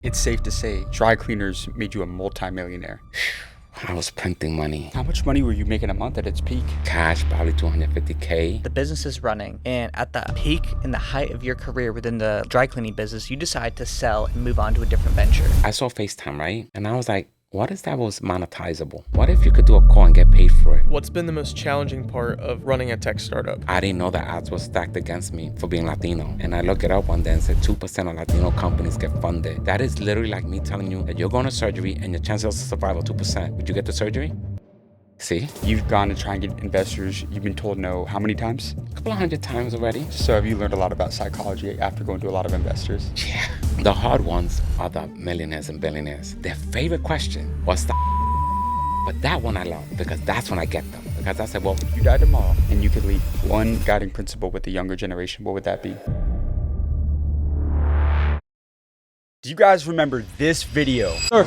It's safe to say dry cleaners made you a multimillionaire. I was printing money. How much money were you making a month at its peak? Cash, probably 250K. The business is running, and at the peak and the height of your career within the dry cleaning business, you decide to sell and move on to a different venture. I saw FaceTime, right? And I was like, what if that was monetizable? What if you could do a call and get paid for it? What's been the most challenging part of running a tech startup? I didn't know that ads were stacked against me for being Latino. And I looked it up one day and said 2% of Latino companies get funded. That is literally like me telling you that you're going to surgery and your chances of survival 2%. Would you get the surgery? See? You've gone to try and get investors. You've been told no how many times? A couple of hundred times already. So have you learned a lot about psychology after going to a lot of investors? Yeah. The hard ones are the millionaires and billionaires. Their favorite question was the but that one I love because that's when I get them. Because I said, well, You died tomorrow and you could leave one guiding principle with the younger generation. What would that be? Do you guys remember this video? Sir,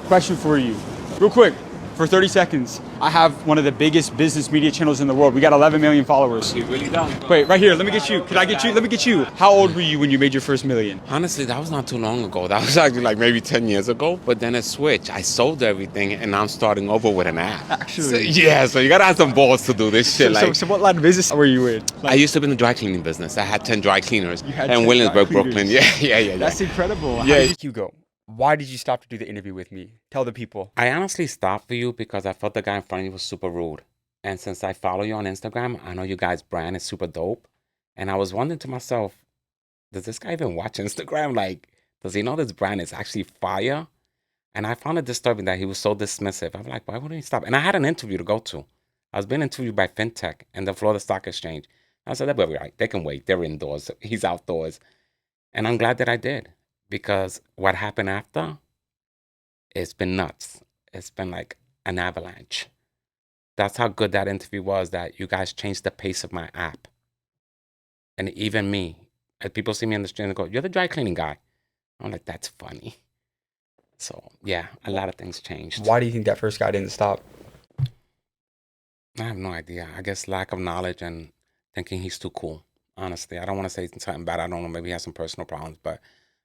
question for you. Real quick, for 30 seconds. I have one of the biggest business media channels in the world. We got 11 million followers. you really don't. Wait, right here. Let me get you. Can I get you? Let me get you. How old were you when you made your first million? Honestly, that was not too long ago. That was actually like maybe 10 years ago. But then it switched. I sold everything and now I'm starting over with an app. Actually. So you gotta have some balls to do this shit. So what line of business were you in? I used to be in the dry cleaning business. I had 10 dry cleaners. You had in 10 Williamsburg, dry Brooklyn. cleaners. Yeah. That's incredible. Yeah. Hugo, why did you stop to do the interview with me? Tell the people. I honestly stopped for you because I felt the guy in front of you was super rude. And since I follow you on Instagram, I know you guys' brand is super dope. And I was wondering to myself, does this guy even watch Instagram? Like, does he know this brand is actually fire? And I found it disturbing that he was so dismissive. I'm like, why wouldn't he stop? And I had an interview to go to. I was being interviewed by FinTech and the Florida Stock Exchange. I said, they'll be right. They can wait. They're indoors. He's outdoors. And I'm glad that I did. Because what happened after, it's been nuts. It's been like an avalanche. That's how good that interview was, that you guys changed the pace of my app. And even me, as people see me on the street and go, you're the dry cleaning guy. I'm like, that's funny. So yeah, a lot of things changed. Why do you think that first guy didn't stop? I have no idea. I guess lack of knowledge and thinking he's too cool. Honestly, I don't want to say something bad. I don't know. Maybe he has some personal problems, but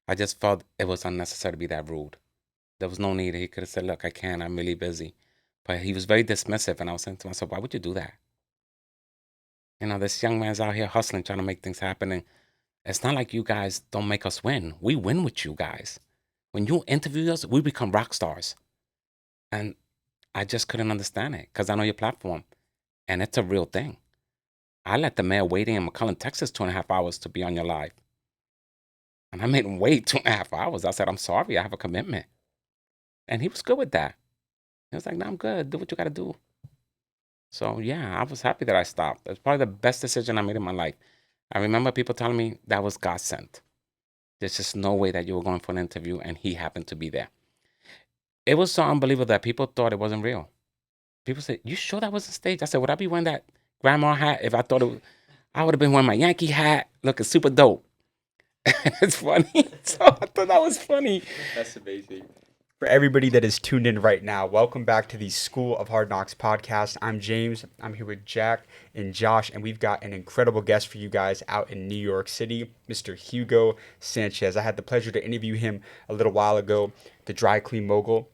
I just felt it was unnecessary to be that rude. There was no need. He could have said, look, I can't. I'm really busy. But he was very dismissive. And I was saying to myself, why would you do that? You know, this young man's out here hustling, trying to make things happen. And it's not like you guys don't make us win. We win with you guys. When you interview us, we become rock stars. And I just couldn't understand it because I know your platform. And it's a real thing. I let the mayor waiting in McAllen, Texas, 2.5 hours to be on your live. And I made him wait 2.5 hours. I said, I'm sorry, I have a commitment. And he was good with that. He was like, no, I'm good. Do what you got to do. So, yeah, I was happy that I stopped. It's probably the best decision I made in my life. I remember people telling me that was God sent. There's just no way that you were going for an interview and he happened to be there. It was so unbelievable that people thought it wasn't real. People said, you sure that was a stage? I said, would I be wearing that grandma hat if I thought it was? I would have been wearing my Yankee hat, looking super dope. It's funny. So I thought that was funny. That's amazing. For everybody that is tuned in right now, welcome back to the School of Hard Knocks podcast. I'm James. I'm here with Jack and Josh, and we've got an incredible guest for you guys out in New York City, Mr. Hugo Sánchez. I had the pleasure to interview him a little while ago, the dry clean mogul.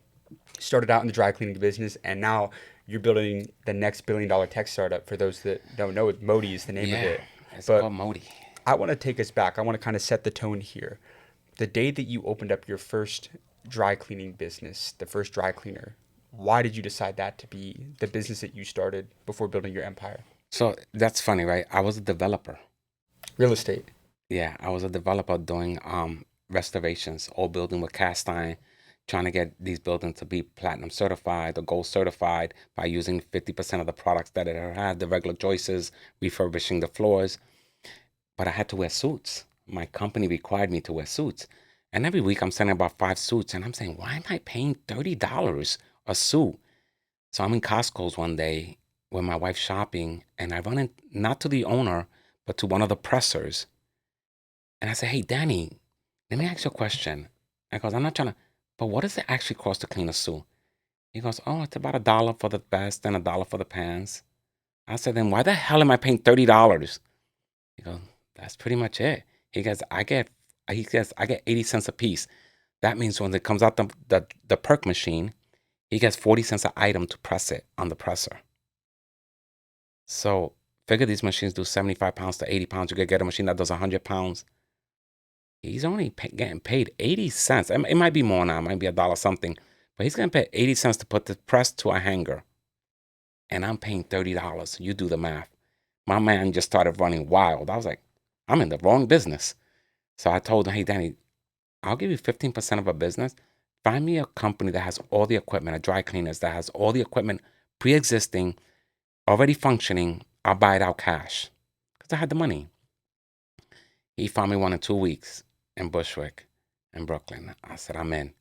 Started out in the dry cleaning business, and now you're building the next billion-dollar tech startup. For those that don't know, Modi is the name of it. It's But called Modi. I want to take us back. I want to kind of set the tone here. The day that you opened up your first dry cleaning business, the first dry cleaner, why did you decide that to be the business that you started before building your empire? So that's funny, right? I was a developer. Real estate. Yeah, I was a developer doing restorations, all building with cast iron, trying to get these buildings to be platinum certified or gold certified by using 50% of the products that it had, the regular joists, refurbishing the floors. But I had to wear suits. My company required me to wear suits. And every week I'm sending about 5 suits. And I'm saying, why am I paying $30 a suit? So I'm in Costco's one day with my wife shopping. And I run in, not to the owner, but to one of the pressers. And I say, hey, Danny, let me ask you a question. I goes, I'm not trying to, but what does it actually cost to clean a suit? He goes, oh, it's about $1 for the vest and $1 for the pants. I said, then why the hell am I paying $30? He goes, that's pretty much it. He goes, I get 80 cents a piece. That means when it comes out the perk machine, he gets 40 cents an item to press it on the presser. So figure these machines do 75 pounds to 80 pounds. You could get a machine that does 100 pounds. He's only getting paid 80 cents. It might be more now. It might be $1 something. But he's going to pay 80 cents to put the press to a hanger. And I'm paying $30. You do the math. My man just started running wild. I was like, I'm in the wrong business. So I told him, hey, Danny, I'll give you 15% of a business. Find me a company that has all the equipment, a dry cleaners that has all the equipment pre-existing, already functioning. I'll buy it out cash because I had the money. He found me one in 2 weeks in Bushwick in Brooklyn. I said, I'm in.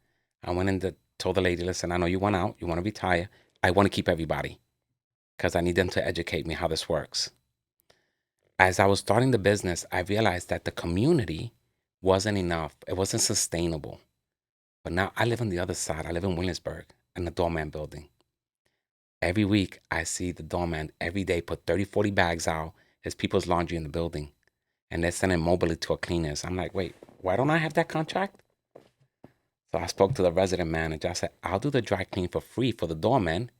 I went in told the lady, listen, I know you want out. You want to retire. I want to keep everybody because I need them to educate me how this works. As I was starting the business, I realized that the community wasn't enough. It wasn't sustainable. But now I live on the other side. I live in Williamsburg in the doorman building. Every week, I see the doorman every day put 30, 40 bags out. There's people's laundry in the building. And they're sending mobility to a cleaners. I'm like, wait, why don't I have that contract? So I spoke to the resident manager. I said, I'll do the dry clean for free for the doorman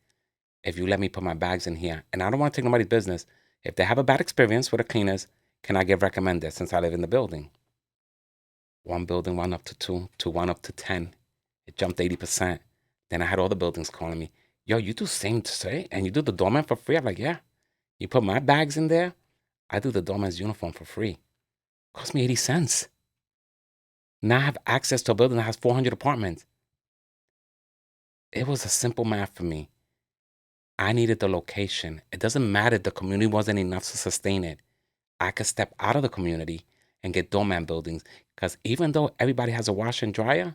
if you let me put my bags in here. And I don't want to take nobody's business. If they have a bad experience with the cleaners, can I get recommended since I live in the building? One building went up to 2, 2 went up to 10. It jumped 80%. Then I had all the buildings calling me, yo, you do same to say, and you do the doorman for free? I'm like, yeah. You put my bags in there, I do the doorman's uniform for free. Cost me 80 cents. Now I have access to a building that has 400 apartments. It was a simple math for me. I needed the location. It doesn't matter if the community wasn't enough to sustain it. I could step out of the community and get doorman buildings. Because even though everybody has a washer and dryer,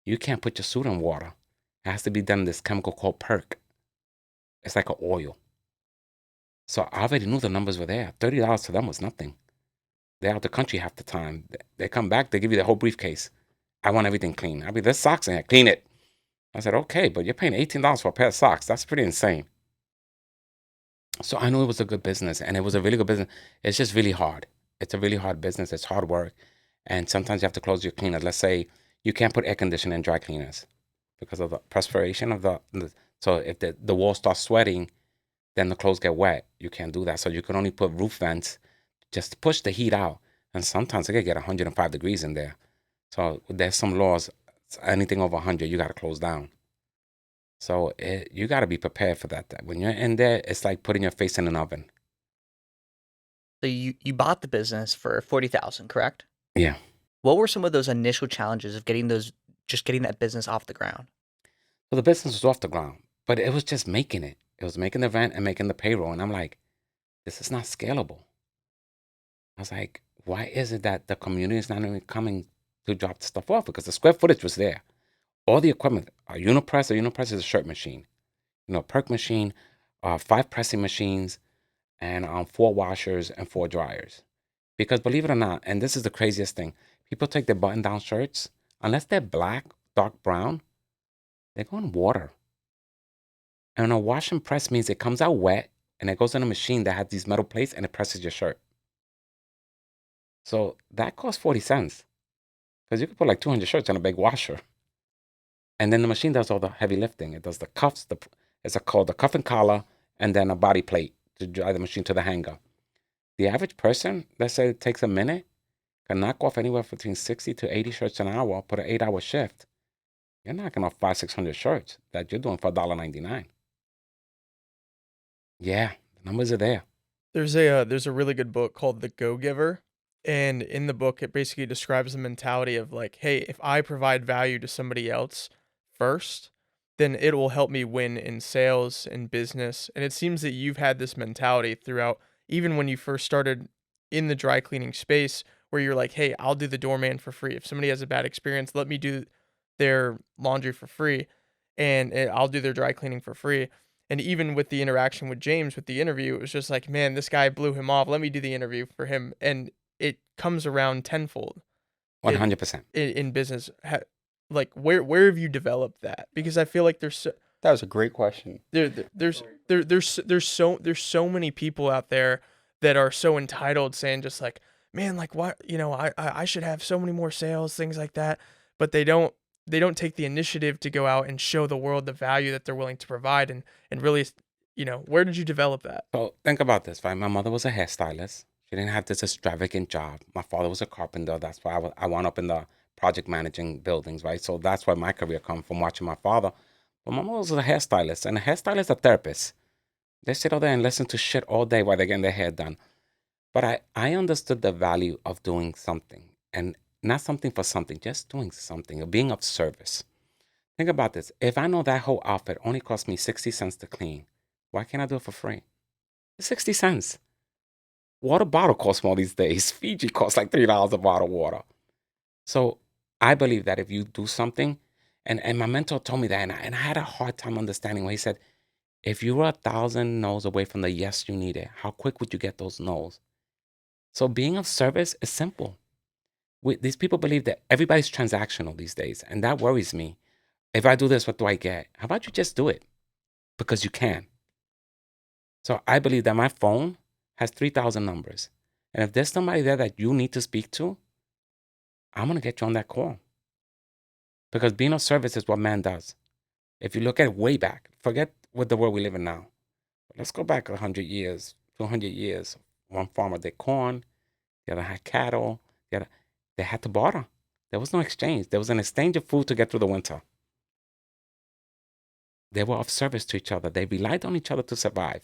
you can't put your suit in water. It has to be done in this chemical called perk. It's like an oil. So I already knew the numbers were there. $30 to them was nothing. They're out the country half the time. They come back, they give you the whole briefcase. I want everything clean. I mean, there's socks in here. Clean it. I said, okay, but you're paying $18 for a pair of socks. That's pretty insane. So I knew it was a good business, and it was a really good business. It's just really hard. It's a really hard business. It's hard work. And sometimes you have to close your cleaners. Let's say you can't put air conditioning in dry cleaners because of the perspiration of so if the wall starts sweating, then the clothes get wet. You can't do that. So you can only put roof vents just to push the heat out. And sometimes it can get 105 degrees in there. So there's some laws, anything over 100, you got to close down. So you got to be prepared for that. When you're in there, it's like putting your face in an oven. So you bought the business for $40,000, correct? Yeah. What were some of those initial challenges of getting that business off the ground? So the business was off the ground, but it was just making it. It was making the rent and making the payroll. And I'm like, this is not scalable. I was like, why is it that the community is not even coming to drop the stuff off? Because the square footage was there. All the equipment, a unipress is a shirt machine. Perk machine, 5 pressing machines, and 4 washers and 4 dryers. Because believe it or not, and this is the craziest thing, people take their button-down shirts, unless they're black, dark brown, they go in water. And a wash and press means it comes out wet, and it goes in a machine that has these metal plates, and it presses your shirt. So that costs 40 cents. Because you could put like 200 shirts in a big washer. And then the machine does all the heavy lifting. It does the cuffs, it's called the cuff and collar, and then a body plate to drive the machine to the hanger. The average person, let's say it takes a minute, can knock off anywhere between 60 to 80 shirts an hour, put an 8-hour shift. You're knocking off 500-600 shirts that you're doing for $1.99. Yeah, the numbers are there. There's a really good book called The Go-Giver, and in the book it basically describes the mentality of like, hey, if I provide value to somebody else first, then it will help me win in sales and business. And it seems that you've had this mentality throughout, even when you first started in the dry cleaning space, where you're like, hey, I'll do the doorman for free. If somebody has a bad experience, let me do their laundry for free, and I'll do their dry cleaning for free. And even with the interaction with James, with the interview, it was just like, man, this guy blew him off. Let me do the interview for him. And it comes around tenfold. 100%. In business. Like, where have you developed that? Because I feel like there's That was a great question. there's so many people out there that are so entitled, saying just like, man, like, what, I should have so many more sales, things like that. But they don't they don't take the initiative to go out and show the world the value that they're willing to provide, and really, where did you develop that? So think about this, right? My mother was a hairstylist. She didn't have this extravagant job. My father was a carpenter. That's why I wound up in the project managing buildings, right? So that's where my career come from, watching my father. But my mother was a hairstylist, and a hairstylist is a therapist. They sit out there and listen to shit all day while they're getting their hair done. But I understood the value of doing something, and not something for something, just doing something, or being of service. Think about this. If I know that whole outfit only cost me 60 cents to clean, why can't I do it for free? It's 60 cents. Water bottle costs more these days. Fiji costs like $3 a bottle of water. So I believe that if you do something, and my mentor told me that, and I had a hard time understanding when he said, if you were 1,000 no's away from the yes you needed, how quick would you get those no's? So being of service is simple. These people believe that everybody's transactional these days, and that worries me. If I do this, what do I get? How about you just do it? Because you can. So I believe that my phone has 3,000 numbers. And if there's somebody there that you need to speak to, I'm going to get you on that call. Because being of service is what man does. If you look at way back, forget what the world we live in now. Let's go back 100 years, 200 years. One farmer did corn, the other had cattle, they had to barter. There was no exchange. There was an exchange of food to get through the winter. They were of service to each other. They relied on each other to survive.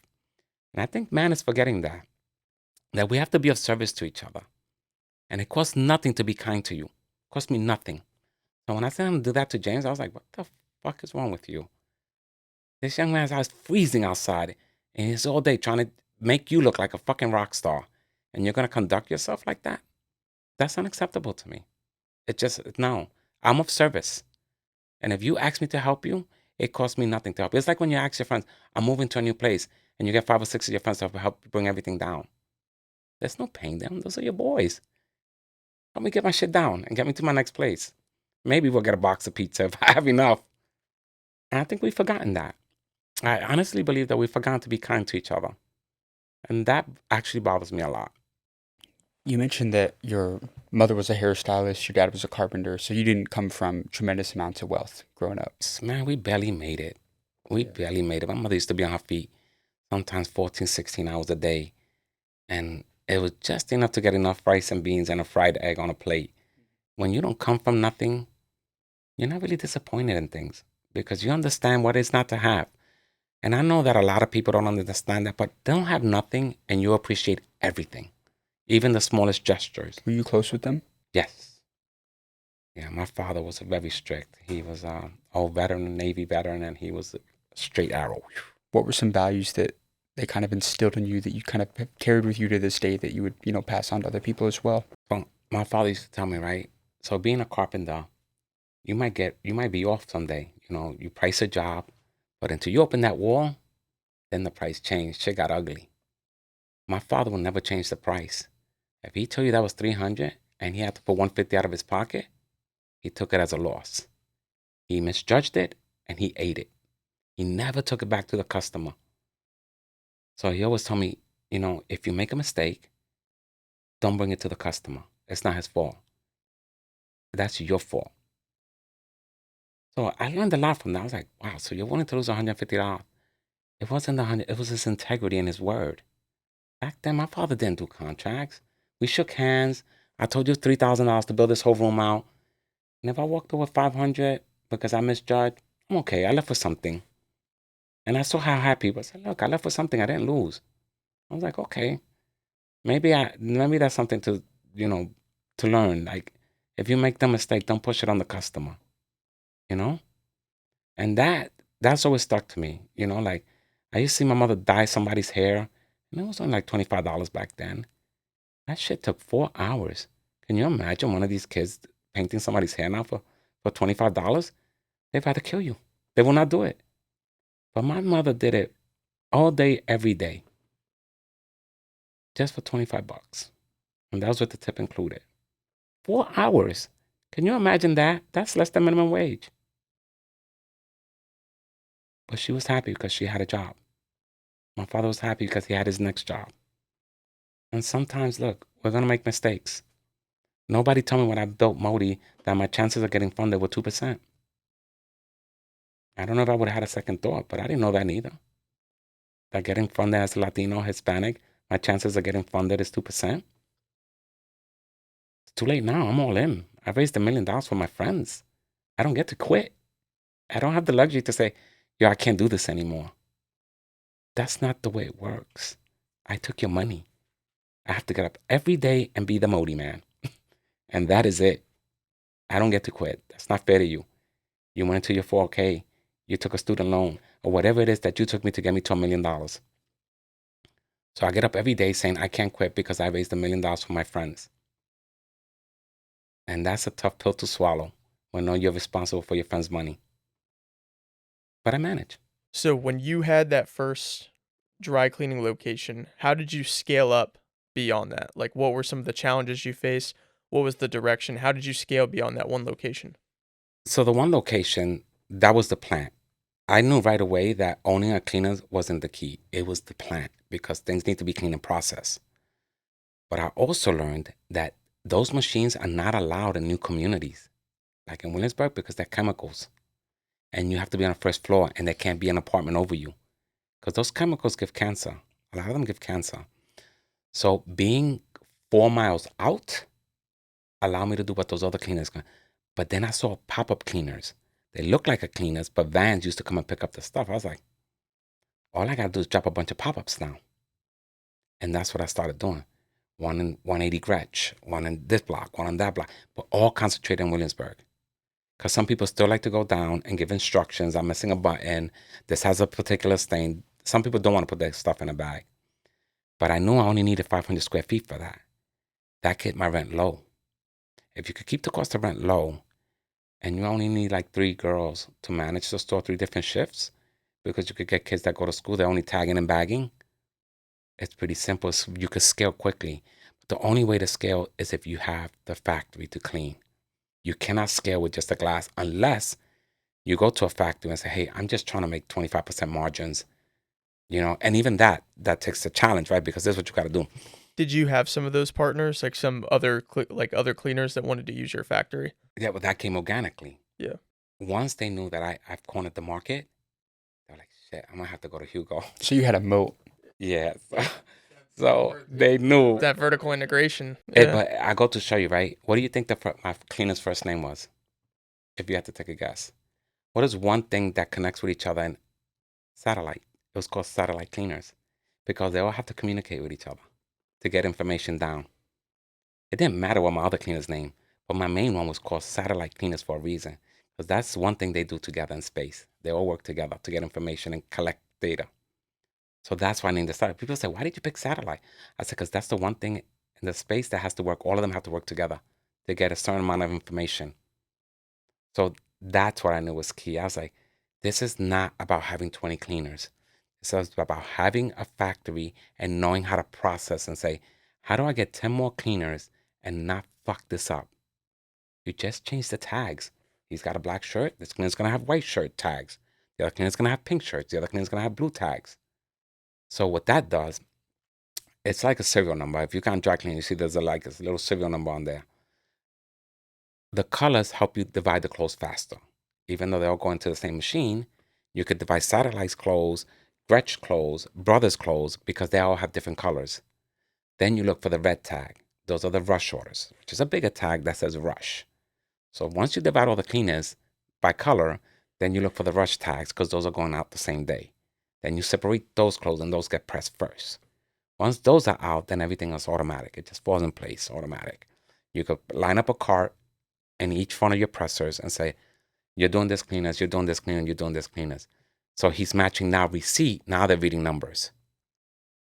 And I think man is forgetting that we have to be of service to each other. And it costs nothing to be kind to you. It costs me nothing. So when I said I'm going to do that to James, I was like, what the fuck is wrong with you? This young man's house freezing outside, and he's all day trying to make you look like a fucking rock star. And you're going to conduct yourself like that? That's unacceptable to me. No. I'm of service. And if you ask me to help you, it costs me nothing to help you. It's like when you ask your friends, I'm moving to a new place, and you get 5 or 6 of your friends to help bring everything down. There's no paying them. Those are your boys. Help me get my shit down and get me to my next place. Maybe we'll get a box of pizza if I have enough. And I think we've forgotten that. I honestly believe that we've forgotten to be kind to each other. And that actually bothers me a lot. You mentioned that your mother was a hairstylist, your dad was a carpenter, so you didn't come from tremendous amounts of wealth growing up. Man, we barely made it. Barely made it. My mother used to be on her feet sometimes 14, 16 hours a day. And it was just enough to get enough rice and beans and a fried egg on a plate. When you don't come from nothing, you're not really disappointed in things because you understand what it's not to have. And I know that a lot of people don't understand that, but they don't have nothing and you appreciate everything, even the smallest gestures. Were you close with them? Yes. Yeah, my father was very strict. He was a veteran, Navy veteran, and he was a straight arrow. What were some values that they kind of instilled in you that you kind of carried with you to this day that you would, pass on to other people as well? So my father used to tell me, right? So being a carpenter, you might be off someday. You price a job, but until you open that wall, then the price changed. Shit got ugly. My father will never change the price. If he told you that was $300 and he had to put $150 out of his pocket, he took it as a loss. He misjudged it and he ate it. He never took it back to the customer. So he always told me, if you make a mistake, don't bring it to the customer. It's not his fault. That's your fault. So I learned a lot from that. I was like, wow, so you're willing to lose $150. It wasn't it was his integrity and his word. Back then, my father didn't do contracts. We shook hands. I told you $3,000 to build this whole room out. And if I walked away with $500 because I misjudged, I'm okay. I left with something. And I saw how happy he was. I said, look, I left with something. I didn't lose. I was like, okay, maybe that's something to learn. Like, if you make the mistake, don't push it on the customer. And that's always stuck to me. Like I used to see my mother dye somebody's hair, and it was only like $25 back then. That shit took 4 hours. Can you imagine one of these kids painting somebody's hair now for $25? They've had to kill you. They will not do it. But my mother did it all day, every day, just for $25. And that was with the tip included. 4 hours. Can you imagine that? That's less than minimum wage. But she was happy because she had a job. My father was happy because he had his next job. And sometimes, look, we're going to make mistakes. Nobody told me when I built Modi that my chances of getting funded were 2%. I don't know if I would have had a second thought, but I didn't know that neither. That getting funded as Latino, Hispanic, my chances of getting funded is 2%. It's too late now. I'm all in. I raised $1 million for my friends. I don't get to quit. I don't have the luxury to say, yo, I can't do this anymore. That's not the way it works. I took your money. I have to get up every day and be the Modi man. And that is it. I don't get to quit. That's not fair to you. You went into your 4K. You took a student loan or whatever it is that you took me to get me to $1 million. So I get up every day saying I can't quit because I raised $1 million for my friends. And that's a tough pill to swallow when knowing you're responsible for your friends' money. But I manage. So when you had that first dry cleaning location, how did you scale up beyond that? Like, what were some of the challenges you faced? What was the direction? How did you scale beyond that one location? So the one location, that was the plant. I knew right away that owning a cleaner wasn't the key. It was the plant because things need to be clean and processed. But I also learned that those machines are not allowed in new communities, like in Williamsburg, because they're chemicals. And you have to be on the first floor and there can't be an apartment over you because those chemicals give cancer. A lot of them give cancer. So being 4 miles out allowed me to do what those other cleaners can. But then I saw pop-up cleaners. They look like a cleaners, but vans used to come and pick up the stuff. I was like, all I got to do is drop a bunch of pop-ups now. And that's what I started doing. One in 180 Gretsch, one in this block, one on that block, but all concentrated in Williamsburg. Because some people still like to go down and give instructions. I'm missing a button. This has a particular stain. Some people don't want to put their stuff in a bag. But I knew I only needed 500 square feet for that. That kept my rent low. If you could keep the cost of rent low and you only need like 3 girls to manage the store 3 different shifts, because you could get kids that go to school, they're only tagging and bagging. It's pretty simple. You could scale quickly. But the only way to scale is if you have the factory to clean. You cannot scale with just a glass unless you go to a factory and say, hey, I'm just trying to make 25% margins, and even that takes a challenge, right? Because this is what you got to do. Did you have some of those partners, like some other other cleaners that wanted to use your factory? Yeah, but that came organically. Yeah. Once they knew that I've cornered the market, they're like, shit, I'm going to have to go to Hugo. So you had a moat. Yeah. So they knew. That vertical integration. Hey, Yeah. but I go to show you, right? What do you think my cleaner's first name was? If you had to take a guess. What is one thing that connects with each other in satellite? It was called satellite cleaners because they all have to communicate with each other to get information down. It didn't matter what my other cleaner's name, but my main one was called satellite cleaners for a reason because that's one thing they do together in space. They all work together to get information and collect data. So that's why I named the satellite. People say, why did you pick satellite? I said, because that's the one thing in the space that has to work. All of them have to work together to get a certain amount of information. So that's what I knew was key. I was like, this is not about having 20 cleaners. It's about having a factory and knowing how to process and say, how do I get 10 more cleaners and not fuck this up? You just change the tags. He's got a black shirt. This cleaner's going to have white shirt tags. The other cleaner's going to have pink shirts. The other cleaner's going to have blue tags. So what that does, it's like a serial number. If you can't dry clean, you see there's a little serial number on there. The colors help you divide the clothes faster. Even though they all go into the same machine, you could divide Satellite's clothes, Gretsch clothes, Brothers clothes, because they all have different colors. Then you look for the red tag. Those are the rush orders, which is a bigger tag that says rush. So once you divide all the cleaners by color, then you look for the rush tags because those are going out the same day. Then you separate those clothes and those get pressed first. Once those are out, then everything is automatic. It just falls in place, automatic. You could line up a cart in each one of your pressers and say, you're doing this cleaners, you're doing this cleaner, you're doing this cleaners. So he's matching now receipt. Now they're reading numbers.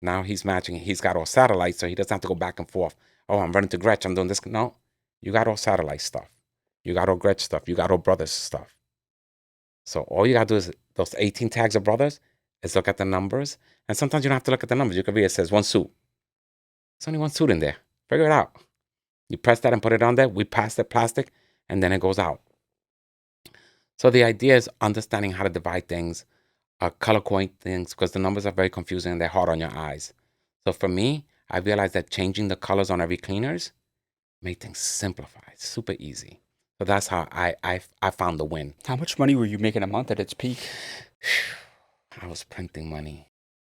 Now he's matching. He's got all satellite, so he doesn't have to go back and forth. Oh, I'm running to Gretsch. I'm doing this. No, you got all satellite stuff. You got all Gretsch stuff. You got all Brothers stuff. So all you got to do is those 18 tags of Brothers is look at the numbers. And sometimes you don't have to look at the numbers. You can read it says 1 suit. There's only 1 suit in there. Figure it out. You press that and put it on there. We pass the plastic, and then it goes out. So the idea is understanding how to divide things, color coding things, because the numbers are very confusing and they're hard on your eyes. So for me, I realized that changing the colors on every cleaners made things simplified, super easy. So that's how I found the win. How much money were you making a month at its peak? I was printing money.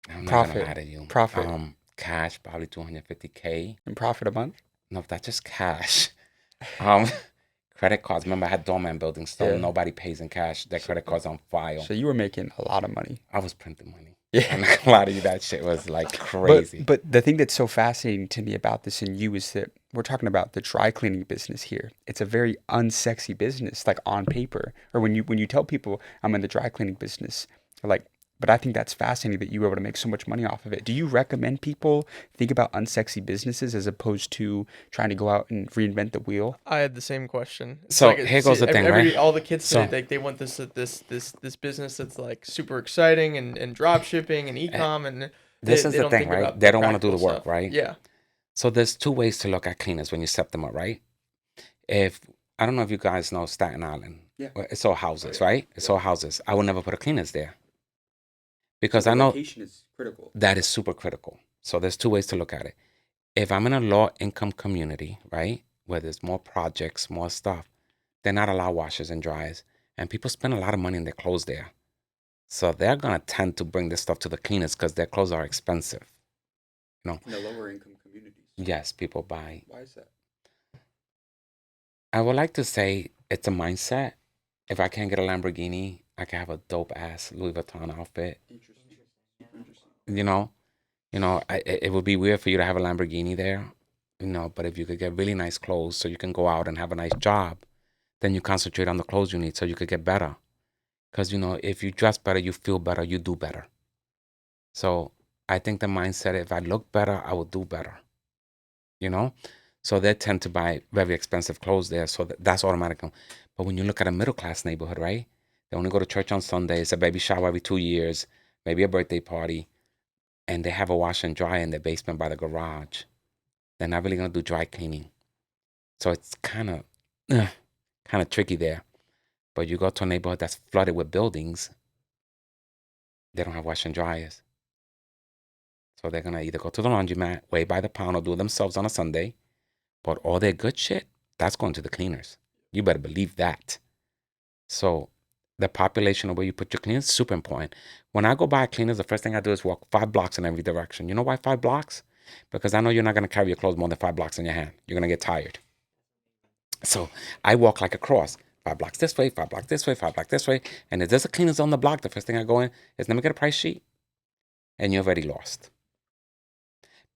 I'm not gonna Profit. lie to you. Profit. Cash probably 250K. And profit a month? No, that's just cash. Um, credit cards. Remember, I had doorman buildings, so Yeah. nobody pays in cash. Their credit cards on file. So you were making a lot of money. I was printing money. Yeah. I'm not gonna lie to you. That shit was like crazy. But the thing that's so fascinating to me about this and you is that we're talking about the dry cleaning business here. It's a very unsexy business, like on paper. Or when you tell people I'm in the dry cleaning business, they're like, but I think that's fascinating that you were able to make so much money off of it. Do you recommend people think about unsexy businesses as opposed to trying to go out and reinvent the wheel? I had the same question. It's So, like here goes the thing, right? All the kids So- today, like they want this business that's like super exciting and drop shipping and e-com and This they is the don't thing, think right? about They don't want to do practical the work, stuff. right? Yeah. So there's two ways to look at cleaners when you set them up, right? If I don't know if you guys know Staten Island. Yeah. Well, it's all houses, yeah. right? It's all houses. I would never put a cleaners there because I know location is critical. that is super critical. So there's two ways to look at it. If I'm in a low income community, right, where there's more projects, more stuff, they're not allowed washers and dryers, and people spend a lot of money in their clothes there. So they're gonna tend to bring this stuff to the cleaners because their clothes are expensive. In the lower income communities. Yes, people buy. Why is that? I would like to say it's a mindset. If I can't get a Lamborghini, I can have a dope ass Louis Vuitton outfit. Interesting. Super interesting. It would be weird for you to have a Lamborghini there, but if you could get really nice clothes so you can go out and have a nice job, then you concentrate on the clothes you need so you could get better. Because, if you dress better, you feel better, you do better. So I think the mindset, if I look better, I will do better. So they tend to buy very expensive clothes there. So that's automatic. But when you look at a middle class neighborhood, right? They only go to church on Sundays, a baby shower every 2 years, maybe a birthday party, and they have a wash and dry in their basement by the garage. They're not really gonna do dry cleaning. So it's kind of tricky there. But you go to a neighborhood that's flooded with buildings, they don't have wash and dryers. So they're gonna either go to the laundromat, weigh by the pound, or do it themselves on a Sunday. But all their good shit, that's going to the cleaners. You better believe that. So the population of where you put your cleaners is super important. When I go buy cleaners, the first thing I do is walk 5 blocks in every direction. You know why 5 blocks? Because I know you're not going to carry your clothes more than 5 blocks in your hand. You're going to get tired. So I walk like a cross. 5 blocks this way, 5 blocks this way, 5 blocks this way. And if there's a cleaners on the block, the first thing I go in is let me get a price sheet. And you're already lost.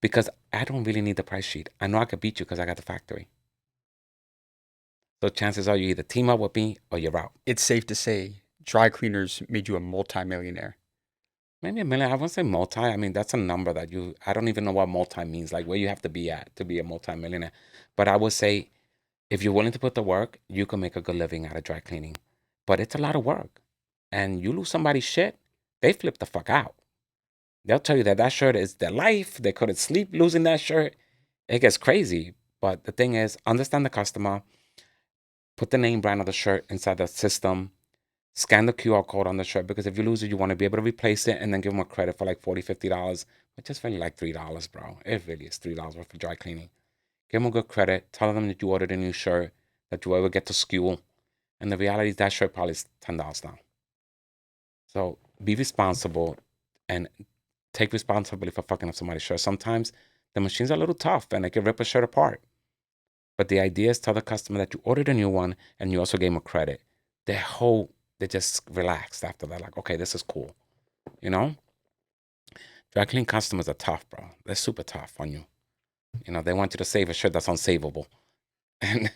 Because I don't really need the price sheet. I know I could beat you because I got the factory. So chances are you either team up with me or you're out. It's safe to say dry cleaners made you a multimillionaire. Maybe $1 million. I won't say multi. I mean, that's a number that I don't even know what multi means, like where you have to be at to be a multimillionaire. But I would say if you're willing to put the work, you can make a good living out of dry cleaning. But it's a lot of work. And you lose somebody's shit, they flip the fuck out. They'll tell you that shirt is their life. They couldn't sleep losing that shirt. It gets crazy. But the thing is, understand the customer. Put the name brand of the shirt inside the system. Scan the QR code on the shirt. Because if you lose it, you want to be able to replace it and then give them a credit for like $40, $50. Which is really like $3, bro. It really is $3 worth of dry cleaning. Give them a good credit. Tell them that you ordered a new shirt. That you ever get to skew. And the reality is that shirt probably is $10 now. So be responsible and take responsibility for fucking up somebody's shirt. Sometimes the machines are a little tough and they can rip a shirt apart. But the idea is tell the customer that you ordered a new one and you also gave them a credit. They just relaxed after that. Like, okay, this is cool. Dry clean customers are tough, bro. They're super tough on you. They want you to save a shirt that's unsavable. And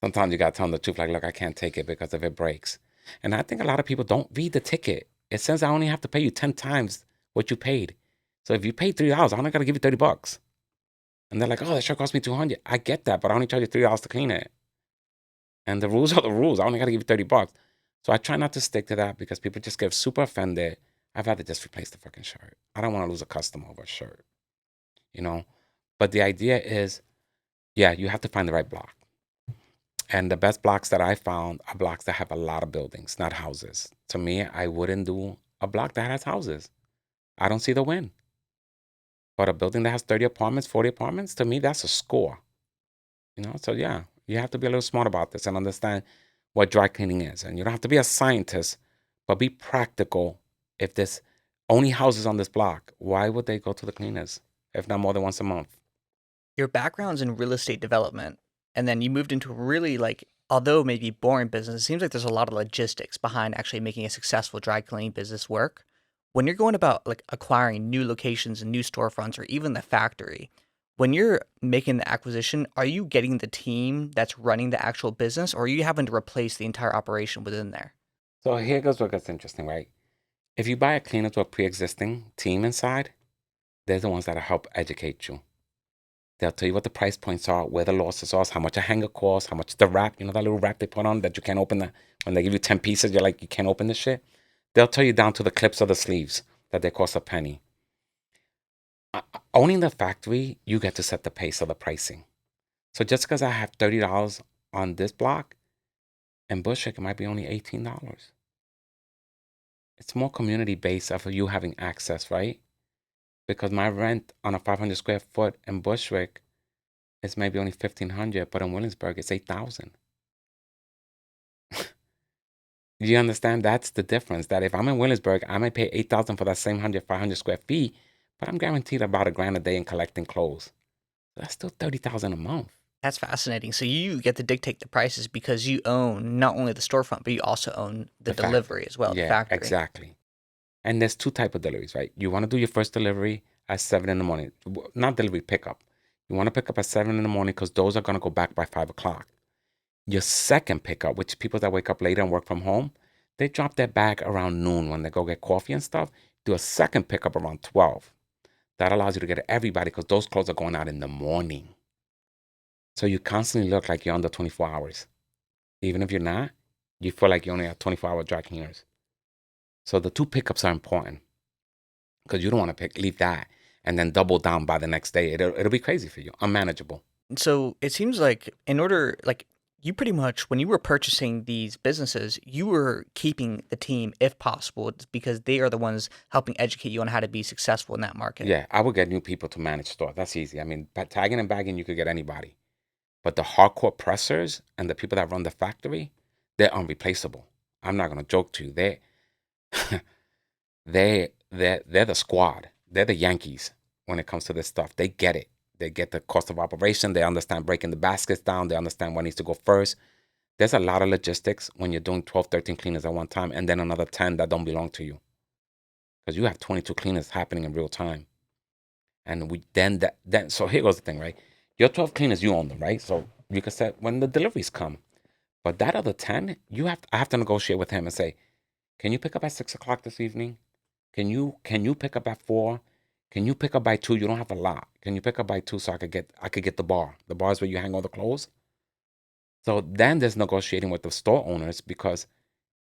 sometimes you got to tell them the truth. Like, look, I can't take it because if it breaks. And I think a lot of people don't read the ticket. It says I only have to pay you 10 times what you paid. So if you paid $3, I only got to give you $30. And they're like, oh, that shirt cost me $200. I get that, but I only charge you $3 to clean it. And the rules are the rules. I only got to give you $30. So I try not to stick to that because people just get super offended. I'd rather just replace the fucking shirt. I don't want to lose a customer over a shirt, But the idea is, yeah, you have to find the right block. And the best blocks that I found are blocks that have a lot of buildings, not houses. To me, I wouldn't do a block that has houses. I don't see the win. But a building that has 30 apartments, 40 apartments, to me, that's a score. So yeah, You have to be a little smart about this and understand what dry cleaning is. And you don't have to be a scientist, but be practical. If there's only houses on this block, why would they go to the cleaners if not more than once a month? Your background's in real estate development, and then you moved into a really although maybe boring business, it seems like there's a lot of logistics behind actually making a successful dry cleaning business work. When you're going about acquiring new locations and new storefronts or even the factory, when you're making the acquisition, are you getting the team that's running the actual business, or are you having to replace the entire operation within there? So here goes what gets interesting, right? If you buy a cleaner to a pre-existing team inside, they're the ones that help educate you. They'll tell you what the price points are, where the losses are, how much a hanger costs, how much the wrap, that little wrap they put on that you can't open when they give you 10 pieces, you're like, you can't open this shit. They'll tell you down to the clips of the sleeves that they cost a penny. Owning the factory, you get to set the pace of the pricing. So just because I have $30 on this block, and Bushwick, it might be only $18. It's more community based of you having access, right? Because my rent on a 500 square foot in Bushwick is maybe only 1,500, but in Williamsburg it's 8,000. You understand? That's the difference. That if I'm in Williamsburg, I might pay 8,000 for that same 500 square feet, but I'm guaranteed about $1,000 a day in collecting clothes. That's still 30,000 a month. That's fascinating. So you get to dictate the prices because you own not only the storefront, but you also own the delivery as well, the Yeah, factory. exactly. And there's two types of deliveries, right? You want to do your first delivery at 7 in the morning. Not delivery, pickup. You want to pick up at 7 in the morning because those are going to go back by 5 o'clock. Your second pickup, which people that wake up later and work from home, they drop their bag around noon when they go get coffee and stuff. Do a second pickup around 12. That allows you to get everybody because those clothes are going out in the morning. So you constantly look like you're under 24 hours. Even if you're not, you feel like you only have 24-hour dry cleaners. So the two pickups are important because you don't want to leave that and then double down by the next day. It'll be crazy for you, unmanageable. So it seems like in order, you pretty much, when you were purchasing these businesses, you were keeping the team if possible because they are the ones helping educate you on how to be successful in that market. Yeah, I would get new people to manage store. That's easy. I mean, tagging and bagging, you could get anybody. But the hardcore pressers and the people that run the factory, they're unreplaceable. I'm not gonna joke to you. They're the squad. They're the Yankees when it comes to this stuff. They get it. They get the cost of operation. They understand breaking the baskets down. They understand what needs to go first. There's a lot of logistics when you're doing 12, 13 cleaners at one time and then another 10 that don't belong to you. Because you have 22 cleaners happening in real time. And so here goes the thing, right? Your 12 cleaners, you own them, right? So you can say when the deliveries come. But that other 10, I have to negotiate with him and say, can you pick up at 6 o'clock this evening? Can you pick up at 4? Can you pick up by 2? You don't have a lot. Can you pick up by 2 so I could get the bar? The bar is where you hang all the clothes. So then there's negotiating with the store owners because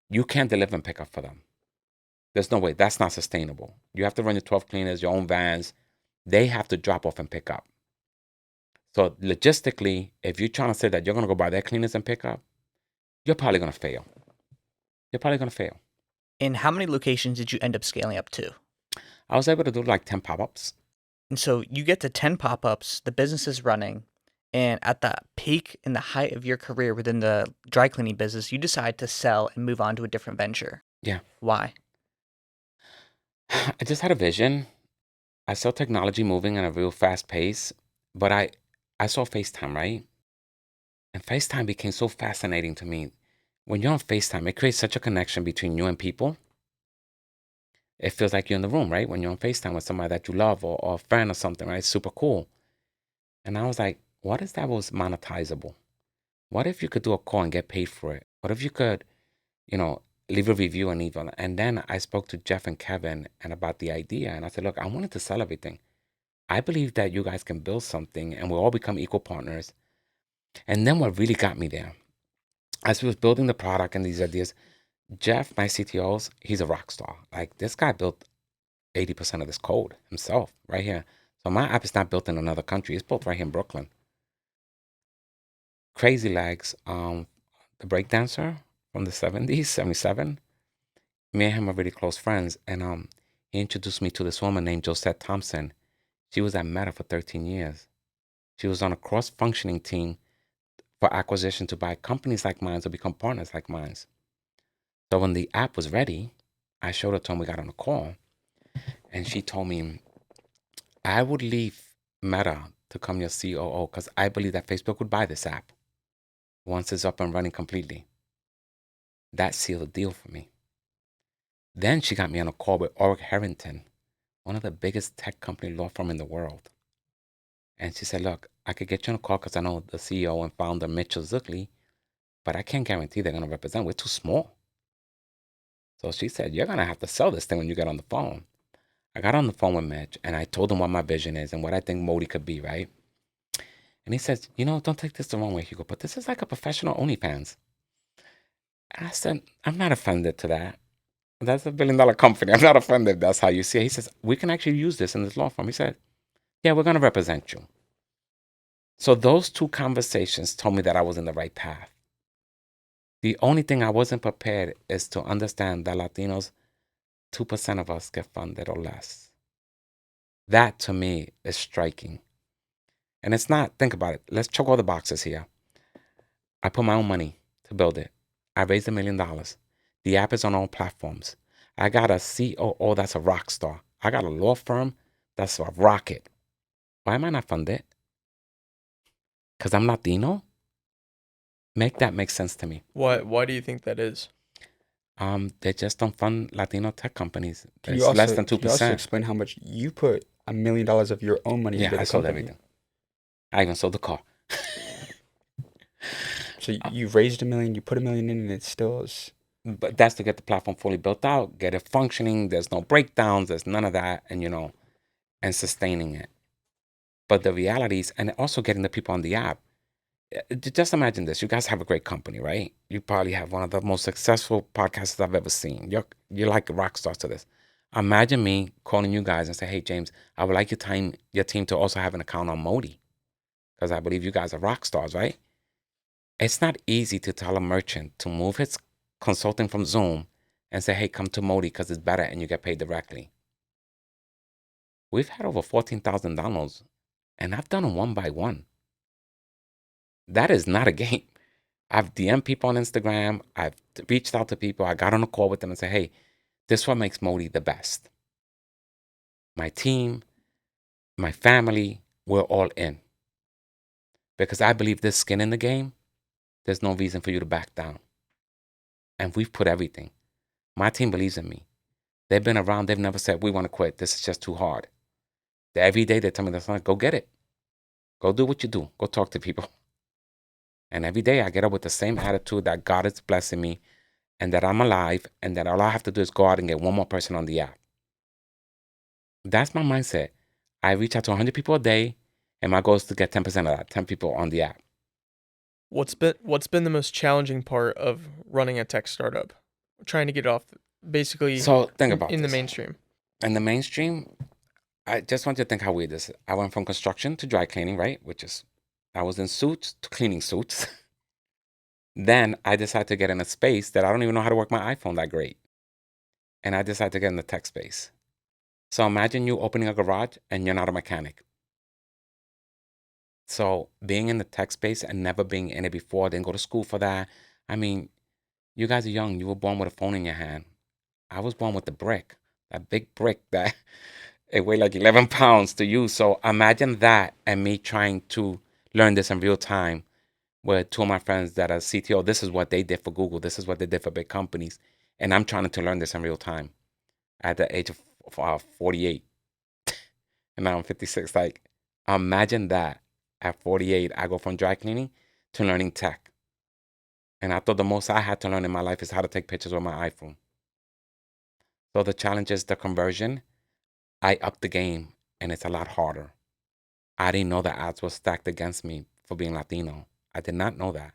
you can't deliver and pick up for them. There's no way. That's not sustainable. You have to run your 12 cleaners, your own vans. They have to drop off and pick up. So logistically, if you're trying to say that you're going to go buy their cleaners and pick up, you're probably going to fail. And how many locations did you end up scaling up to? I was able to do like 10 pop-ups. And so you get to 10 pop-ups, the business is running, and at the peak in the height of your career within the dry cleaning business, you decide to sell and move on to a different venture. Yeah. Why? I just had a vision. I saw technology moving at a real fast pace, but I saw FaceTime, right? And FaceTime became so fascinating to me. When you're on FaceTime, it creates such a connection between you and people. It feels like you're in the room, right? When you're on FaceTime with somebody that you love or a friend or something, right? It's super cool. And I was like, what if that was monetizable? What if you could do a call and get paid for it? What if you could, leave a review and even. And then I spoke to Jeff and Kevin and about the idea. And I said, look, I wanted to sell everything. I believe that you guys can build something and we'll all become equal partners. And then what really got me there, as we was building the product and these ideas, Jeff, my CTOs, he's a rock star. Like this guy built 80% of this code himself right here. So my app is not built in another country. It's built right here in Brooklyn. Crazy Legs, the breakdancer from the 70s, 77. Me and him are really close friends. And he introduced me to this woman named Josette Thompson. She was at Meta for 13 years. She was on a cross-functioning team for acquisition to buy companies like mine or become partners like mine. So when the app was ready, I showed it to him. We got on a call, and she told me, I would leave Meta to come your COO because I believe that Facebook would buy this app once it's up and running completely. That sealed the deal for me. Then she got me on a call with Orrick Harrington, one of the biggest tech company law firm in the world. And she said, look, I could get you on a call because I know the CEO and founder, Mitchell Zuckley, but I can't guarantee they're going to represent. We're too small. So she said, you're going to have to sell this thing when you get on the phone. I got on the phone with Mitch, and I told him what my vision is and what I think Modi could be, right? And he says, don't take this the wrong way, Hugo, but this is like a professional OnlyFans. And I said, I'm not offended to that. That's $1 billion company. I'm not offended if that's how you see it. He says, we can actually use this in this law firm. He said, yeah, we're going to represent you. So those two conversations told me that I was in the right path. The only thing I wasn't prepared is to understand that Latinos, 2% of us get funded or less. That to me is striking. And it's not, think about it. Let's check all the boxes here. I put my own money to build it. I raised $1 million. The app is on all platforms. I got a COO that's a rock star. I got a law firm that's a rocket. Why am I not funded? Because I'm Latino? Make that make sense to me. Why do you think that is? They just don't fund Latino tech companies. Can It's you also, less than can you also 2%. explain how much you put $1 million of your own money into Yeah, the I sold company? everything. I even sold the car. So you raised $1 million, you put $1 million in, and it still is. But that's to get the platform fully built out, get it functioning. There's no breakdowns. There's none of that. And, and sustaining it. But the reality is, and also getting the people on the app. Just imagine this. You guys have a great company, right? You probably have one of the most successful podcasts I've ever seen. You're like rock stars to this. Imagine me calling you guys and say, hey, James, I would like your team to also have an account on Modi. Because I believe you guys are rock stars, right? It's not easy to tell a merchant to move his consulting from Zoom and say, hey, come to Modi because it's better and you get paid directly. We've had over 14,000 downloads, and I've done them one by one. That is not a game. I've DM'd people on Instagram. I've reached out to people. I got on a call with them and said, hey, this is what makes Modi the best. My team, my family, we're all in. Because I believe there's skin in the game. There's no reason for you to back down. And we've put everything. My team believes in me. They've been around. They've never said, we want to quit. This is just too hard. Every day they tell me, go get it. Go do what you do. Go talk to people. And every day I get up with the same attitude that God is blessing me and that I'm alive and that all I have to do is go out and get one more person on the app. That's my mindset. I reach out to 100 people a day, and my goal is to get 10% of that, 10 people on the app. What's been the most challenging part of running a tech startup? Trying to get off basically So think about in the this. mainstream. In the mainstream, I just want you to think how weird this is. I went from construction to dry cleaning, right? I was in suits to cleaning suits. Then I decided to get in a space that I don't even know how to work my iPhone that great. And I decided to get in the tech space. So imagine you opening a garage and you're not a mechanic. So being in the tech space and never being in it before, didn't go to school for that. I mean, you guys are young. You were born with a phone in your hand. I was born with the brick, that big brick that it weighed like 11 pounds to use. So imagine that and me trying to learn this in real time with two of my friends that are CTO. This is what they did for Google. This is what they did for big companies. And I'm trying to learn this in real time at the age of 48. And now I'm 56. Like, imagine that at 48, I go from dry cleaning to learning tech. And I thought the most I had to learn in my life is how to take pictures with my iPhone. So the challenge is the conversion. I upped the game and it's a lot harder. I didn't know the ads were stacked against me for being Latino. I did not know that.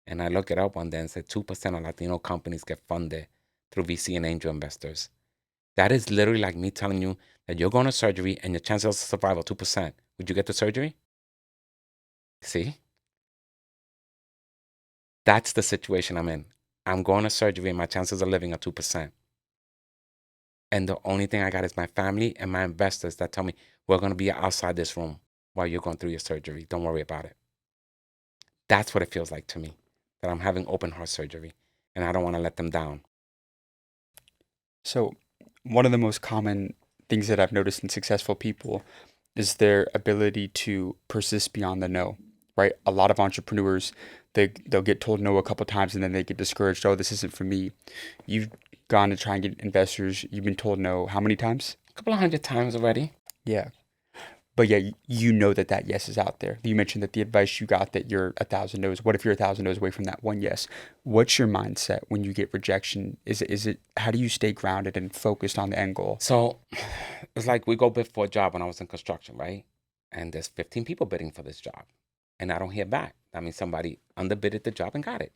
And I looked it up one day and said 2% of Latino companies get funded through VC and angel investors. That is literally like me telling you that you're going to surgery and your chances of survival 2%. Would you get the surgery? See? That's the situation I'm in. I'm going to surgery and my chances of living are 2%. And the only thing I got is my family and my investors that tell me, we're going to be outside this room while you're going through your surgery. Don't worry about it. That's what it feels like to me, that I'm having open heart surgery, and I don't want to let them down. So, one of the most common things that I've noticed in successful people is their ability to persist beyond the no, right? A lot of entrepreneurs, they'll get told no a couple times and then they get discouraged. Oh, this isn't for me. You've gone to try and get investors. You've been told no how many times? A couple of 100 times already. Yeah. But yeah, you know that yes is out there. You mentioned that the advice you got that you're 1,000 no's. What if you're 1,000 no's away from that one yes? What's your mindset when you get rejection? Is it how do you stay grounded and focused on the end goal? So it's like we go bid for a job when I was in construction, right? And there's 15 people bidding for this job, and I don't hear back. I mean, somebody underbidded the job and got it.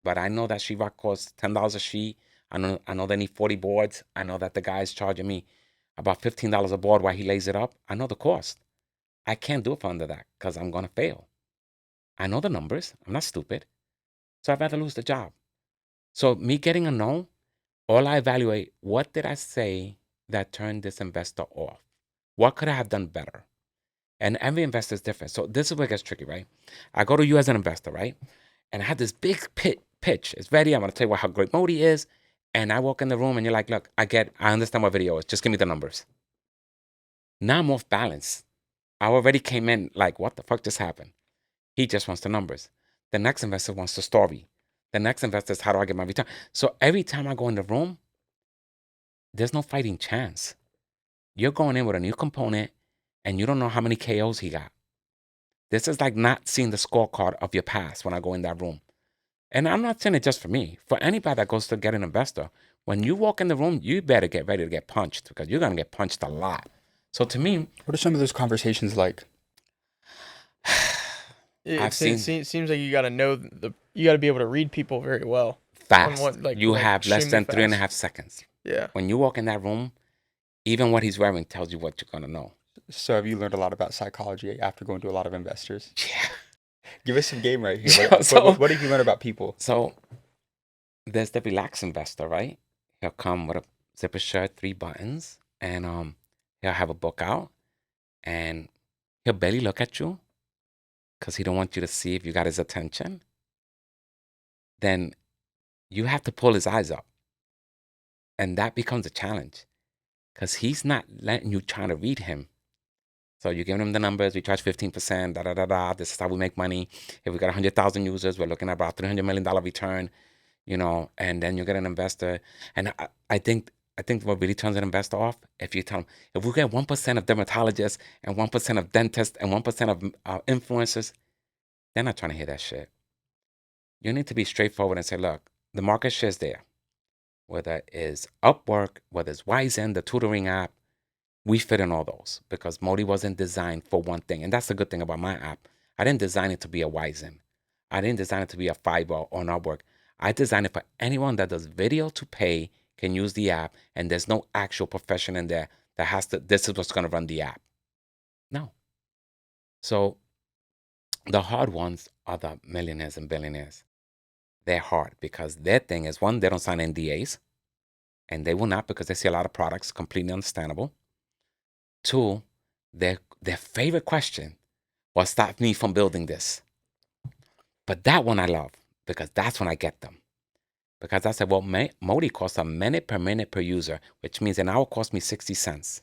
But I know that sheetrock costs $10 a sheet. I know they need 40 boards. I know that the guy's charging me about $15 a board while he lays it up. I know the cost. I can't do it for under that because I'm going to fail. I know the numbers. I'm not stupid. So I'd rather lose the job. So me getting a no, all I evaluate, what did I say that turned this investor off? What could I have done better? And every investor is different. So this is where it gets tricky, right? I go to you as an investor, right? And I had this big pitch. It's ready. I'm going to tell you how great Modi is. And I walk in the room and you're like, look, I understand what video is. Just give me the numbers. Now I'm off balance. I already came in like, what the fuck just happened? He just wants the numbers. The next investor wants the story. The next investor is, how do I get my return? So every time I go in the room, there's no fighting chance. You're going in with a new component and you don't know how many KOs he got. This is like not seeing the scorecard of your past when I go in that room. And I'm not saying it just for me. For anybody that goes to get an investor, when you walk in the room, you better get ready to get punched because you're going to get punched a lot. So to me, What are some of those conversations like? Seems like you got to know you got to be able to read people very well. Fast. You like have less than extremely 3.5 fast. seconds. Yeah. When you walk in that room, even what he's wearing tells you what you're going to know. So have you learned a lot about psychology after going to a lot of investors? Yeah. Give us some game right here. So- What did you learn about people? So there's the relaxed investor, right? He'll come with a zipper shirt, 3 buttons, and he'll have a book out, and he'll barely look at you because he don't want you to see if you got his attention. Then you have to pull his eyes up, and that becomes a challenge because he's not letting you try to read him. So you're giving him the numbers. We charge 15%. This is how we make money. If we got 100,000 users, we're looking at about $300 million return. And then you get an investor. And I think what really turns an investor off, if you tell them, if we get 1% of dermatologists and 1% of dentists and 1% of influencers, they're not trying to hear that shit. You need to be straightforward and say, look, the market share is there. Whether it's Upwork, whether it's Wizen, the tutoring app, we fit in all those because Modi wasn't designed for one thing. And that's the good thing about my app. I didn't design it to be a Wizen. I didn't design it to be a Fiverr or an Upwork. I designed it for anyone that does video to pay can use the app, and there's no actual profession in there that has to, this is what's going to run the app. No. So the hard ones are the millionaires and billionaires. They're hard because their thing is, one, they don't sign NDAs, and they will not because they see a lot of products, completely understandable. 2, their favorite question was, stop me from building this. But that one I love because that's when I get them. Because I said, well, Modi costs a minute per user, which means an hour costs me 60 cents.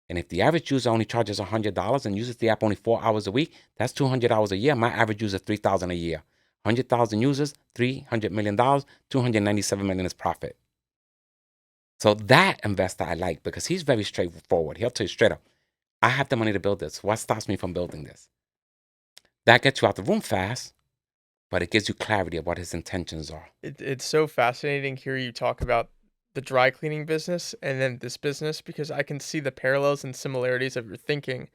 And if the average user only charges $100 and uses the app only 4 hours a week, that's $200 a year. My average user, $3,000 a year. 100,000 users, $300 million, $297 million is profit. So that investor I like because he's very straightforward. He'll tell you straight up, I have the money to build this. What stops me from building this? That gets you out the room fast, but it gives you clarity of what his intentions are. It's so fascinating to hear you talk about the dry cleaning business and then this business because I can see the parallels and similarities of your thinking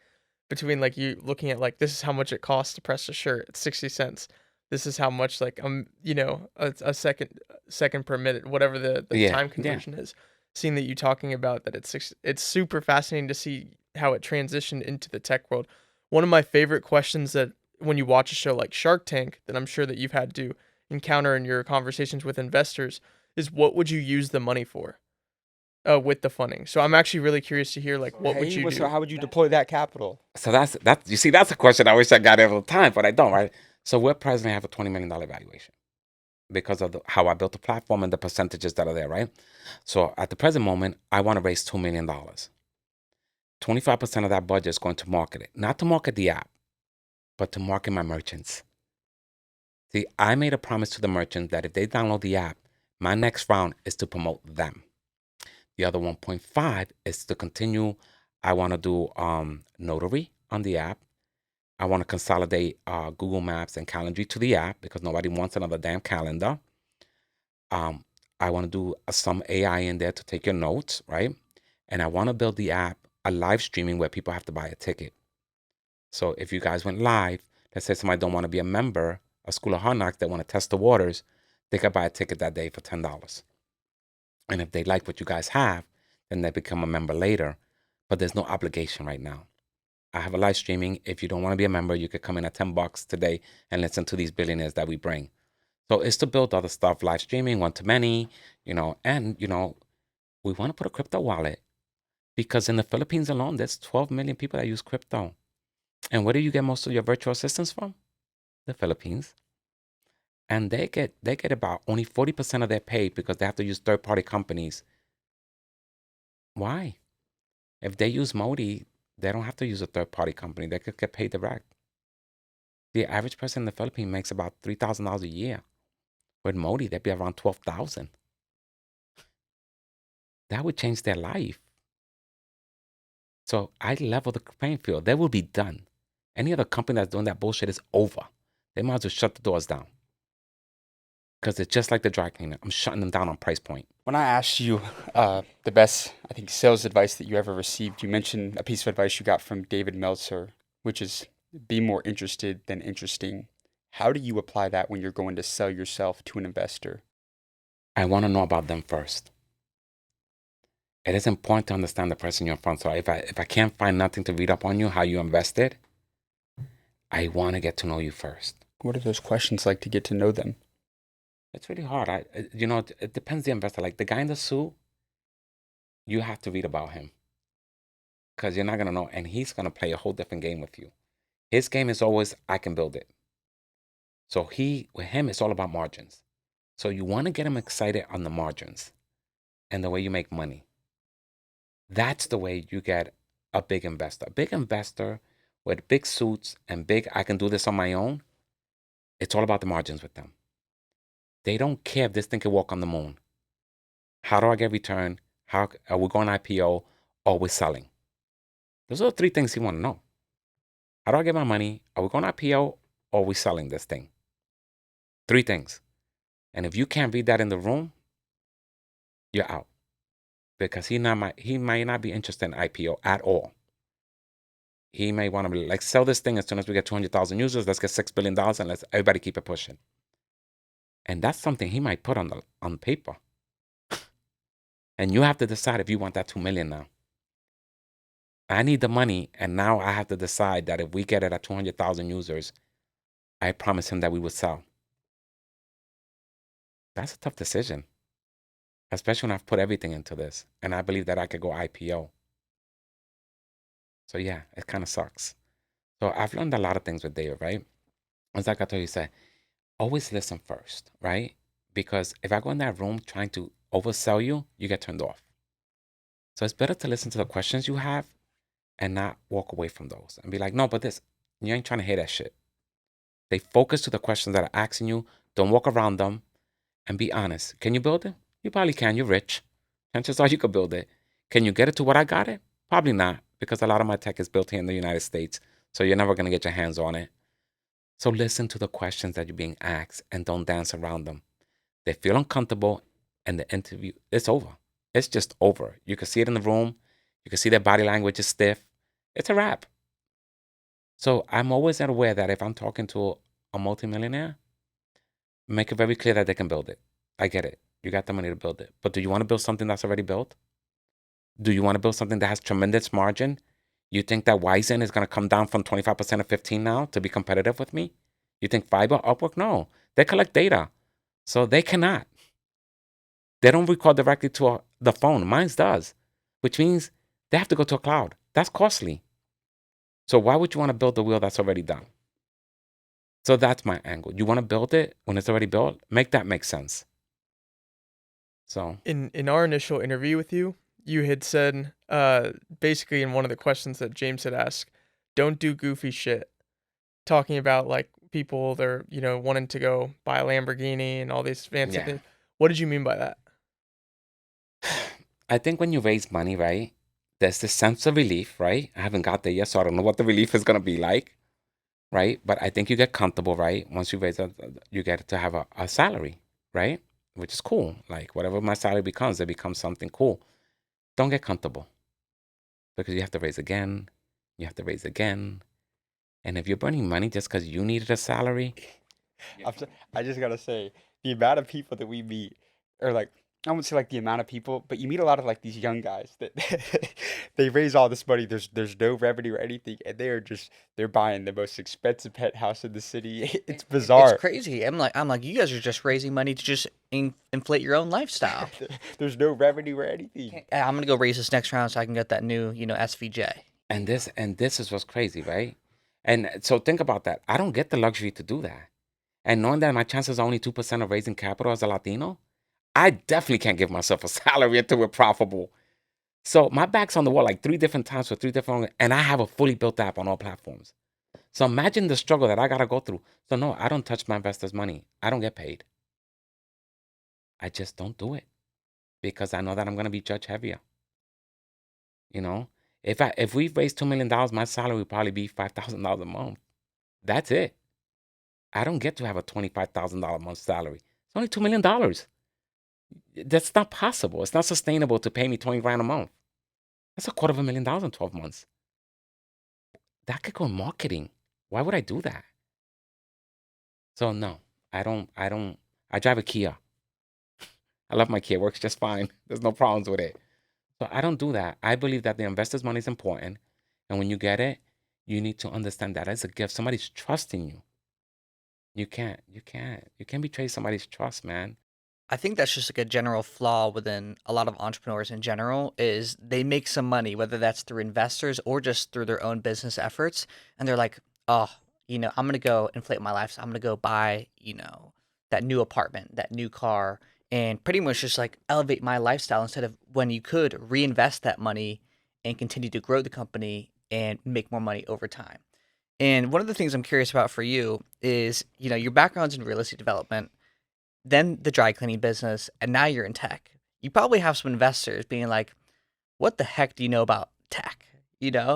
between like you looking at like this is how much it costs to press a shirt. It's 60 cents. This is how much like a second per minute, whatever the time conversion is. Seeing that you talking about that it's super fascinating to see how it transitioned into the tech world. One of my favorite questions that when you watch a show like Shark Tank that I'm sure that you've had to encounter in your conversations with investors is what would you use the money for with the funding? So I'm actually really curious to hear like what would you do? So how would you deploy that capital? So that's you see, that's a question I wish I got every time, but I don't, right? So we're presently have a $20 million valuation because of how I built the platform and the percentages that are there, right? So at the present moment, I want to raise $2 million. 25% of that budget is going to market it. Not to market the app, but to market my merchants. See, I made a promise to the merchants that if they download the app, my next round is to promote them. The other 1.5 is to continue. I want to do notary on the app. I want to consolidate Google Maps and Calendly to the app because nobody wants another damn calendar. I want to do some AI in there to take your notes, right? And I want to build the app, a live streaming where people have to buy a ticket. So if you guys went live, let's say somebody don't want to be a member of School of Hard Knocks, they want to test the waters, they could buy a ticket that day for $10. And if they like what you guys have, then they become a member later. But there's no obligation right now. I have a live streaming. If you don't want to be a member, you could come in at $10 today and listen to these billionaires that we bring. So it's to build other stuff, live streaming, one-to-many, and, we want to put a crypto wallet because in the Philippines alone, there's 12 million people that use crypto. And where do you get most of your virtual assistants from? The Philippines. And they get about only 40% of their pay because they have to use third-party companies. Why? If they use Modi, they don't have to use a third-party company. They could get paid direct. The average person in the Philippines makes about $3,000 a year. With Modi, they'd be around $12,000. That would change their life. So I level the playing field. They will be done. Any other company that's doing that bullshit is over. They might as well shut the doors down. Because it's just like the dry cleaner. I'm shutting them down on price point. When I asked you the best, I think, sales advice that you ever received, you mentioned a piece of advice you got from David Meltzer, which is be more interested than interesting. How do you apply that when you're going to sell yourself to an investor? I want to know about them first. It is important to understand the person you're in front. So if I can't find nothing to read up on you, how you invested, I want to get to know you first. What are those questions like to get to know them? It's really hard. It depends the investor. Like the guy in the suit, you have to read about him because you're not going to know. And he's going to play a whole different game with you. His game is always, I can build it. So with him, it's all about margins. So you want to get him excited on the margins and the way you make money. That's the way you get a big investor. A big investor with big suits and I can do this on my own. It's all about the margins with them. They don't care if this thing can walk on the moon. How do I get return? How are we going IPO or we're selling? Those are the three things you want to know. How do I get my money? Are we going IPO or are we selling this thing? Three things. And if you can't read that in the room, you're out. Because he might not be interested in IPO at all. He may want to be like, sell this thing as soon as we get 200,000 users. Let's get $6 billion and let's everybody keep it pushing. And that's something he might put on paper. And you have to decide if you want that 2 million now. I need the money, and now I have to decide that if we get it at 200,000 users, I promise him that we would sell. That's a tough decision, especially when I've put everything into this, and I believe that I could go IPO. So yeah, it kind of sucks. So I've learned a lot of things with David, right? As like I told you, said, always listen first, right? Because if I go in that room trying to oversell you, you get turned off. So it's better to listen to the questions you have and not walk away from those and be like, no, but this, you ain't trying to hear that shit. They focus to the questions that are asking you. Don't walk around them and be honest. Can you build it? You probably can. You're rich. Chances are you could build it. Can you get it to what I got it? Probably not, because a lot of my tech is built here in the United States. So you're never going to get your hands on it. So listen to the questions that you're being asked and don't dance around them. They feel uncomfortable and the interview, it's over. It's just over. You can see it in the room. You can see their body language is stiff. It's a wrap. So I'm always aware that if I'm talking to a multimillionaire, make it very clear that they can build it. I get it. You got the money to build it. But do you want to build something that's already built? Do you want to build something that has tremendous margin? You think that Wizen is going to come down from 25% to 15 now to be competitive with me? You think Fiverr, Upwork? No. They collect data. So they cannot. They don't record directly to the phone. Mine does, which means they have to go to a cloud. That's costly. So why would you want to build the wheel that's already done? So that's my angle. You want to build it when it's already built, make that make sense. So In our initial interview with you, you had said basically in one of the questions that James had asked, don't do goofy shit. Talking about like people they're, wanting to go buy a Lamborghini and all these fancy yeah, things. What did you mean by that? I think when you raise money, right, there's this sense of relief, right? I haven't got there yet, so I don't know what the relief is gonna be like, right? But I think you get comfortable, right? Once you raise you get to have a salary, right? Which is cool. Like whatever my salary becomes, it becomes something cool. Don't get comfortable because you have to raise again. You have to raise again. And if you're burning money just because you needed a salary, I just gotta say, the amount of people that we meet, or like, I wouldn't say like the amount of people, but you meet a lot of like these young guys that they raise all this money. There's no revenue or anything, and they're buying the most expensive penthouse in the city. It's It's bizarre. crazy. I'm like, you guys are just raising money to just inflate your own lifestyle. There's no revenue or anything. I'm gonna go raise this next round so I can get that new, SVJ. and this is what's crazy, right? And so think about that. I don't get the luxury to do that. And knowing that my chances are only 2% of raising capital as a Latino, I definitely can't give myself a salary until we're profitable. So my back's on the wall like 3 different times for 3 different, and I have a fully built app on all platforms. So imagine the struggle that I gotta go through. So no, I don't touch my investors' money. I don't get paid. I just don't do it because I know that I'm gonna be judged heavier. You know, if we raise $2 million, my salary would probably be $5,000 a month. That's it. I don't get to have a $25,000 a month salary. It's only $2 million. That's not possible. It's not sustainable to pay me 20 grand a month. That's $250,000 in 12 months. That could go in marketing. Why would I do that? So no, I don't. I drive a Kia. I love my Kia. Works just fine. There's no problems with it. So I don't do that. I believe that the investor's money is important, and when you get it, you need to understand that as a gift. Somebody's trusting you. You can't betray somebody's trust, man. I think that's just like a general flaw within a lot of entrepreneurs in general is they make some money, whether that's through investors or just through their own business efforts. And they're like, oh, I'm going to go inflate my life. So I'm going to go buy, that new apartment, that new car, and pretty much just like elevate my lifestyle instead of when you could reinvest that money and continue to grow the company and make more money over time. And one of the things I'm curious about for you is, your background's in real estate development, then the dry cleaning business, and now you're in tech. You probably have some investors being like, "What the heck do you know about tech?"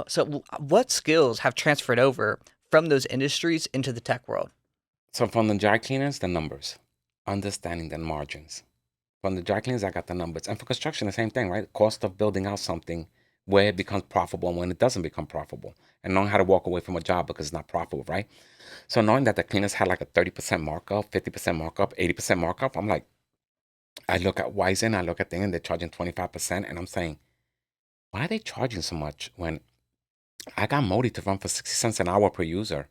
So what skills have transferred over from those industries into the tech world? So from the dry cleaners, the numbers, understanding the margins. From the dry cleaners, I got the numbers. And for construction, the same thing, right? Cost of building out something, where it becomes profitable and when it doesn't become profitable. And knowing how to walk away from a job because it's not profitable, right? So knowing that the cleaners had like a 30% markup, 50% markup, 80% markup, I'm like, I look at Wizen, I look at things and they're charging 25%. And I'm saying, why are they charging so much when I got Modi to run for 60 cents an hour per user?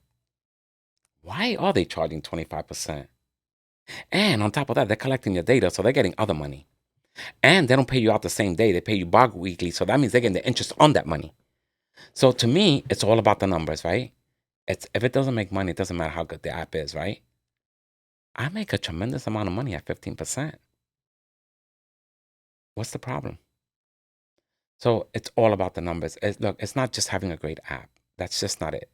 Why are they charging 25%? And on top of that, they're collecting your data, so they're getting other money. And they don't pay you out the same day, they pay you bi-weekly. So that means they're getting the interest on that money. So to me, it's all about the numbers, right? If it doesn't make money, it doesn't matter how good the app is, right? I make a tremendous amount of money at 15%. What's the problem? So it's all about the numbers. Look, it's not just having a great app. That's just not it.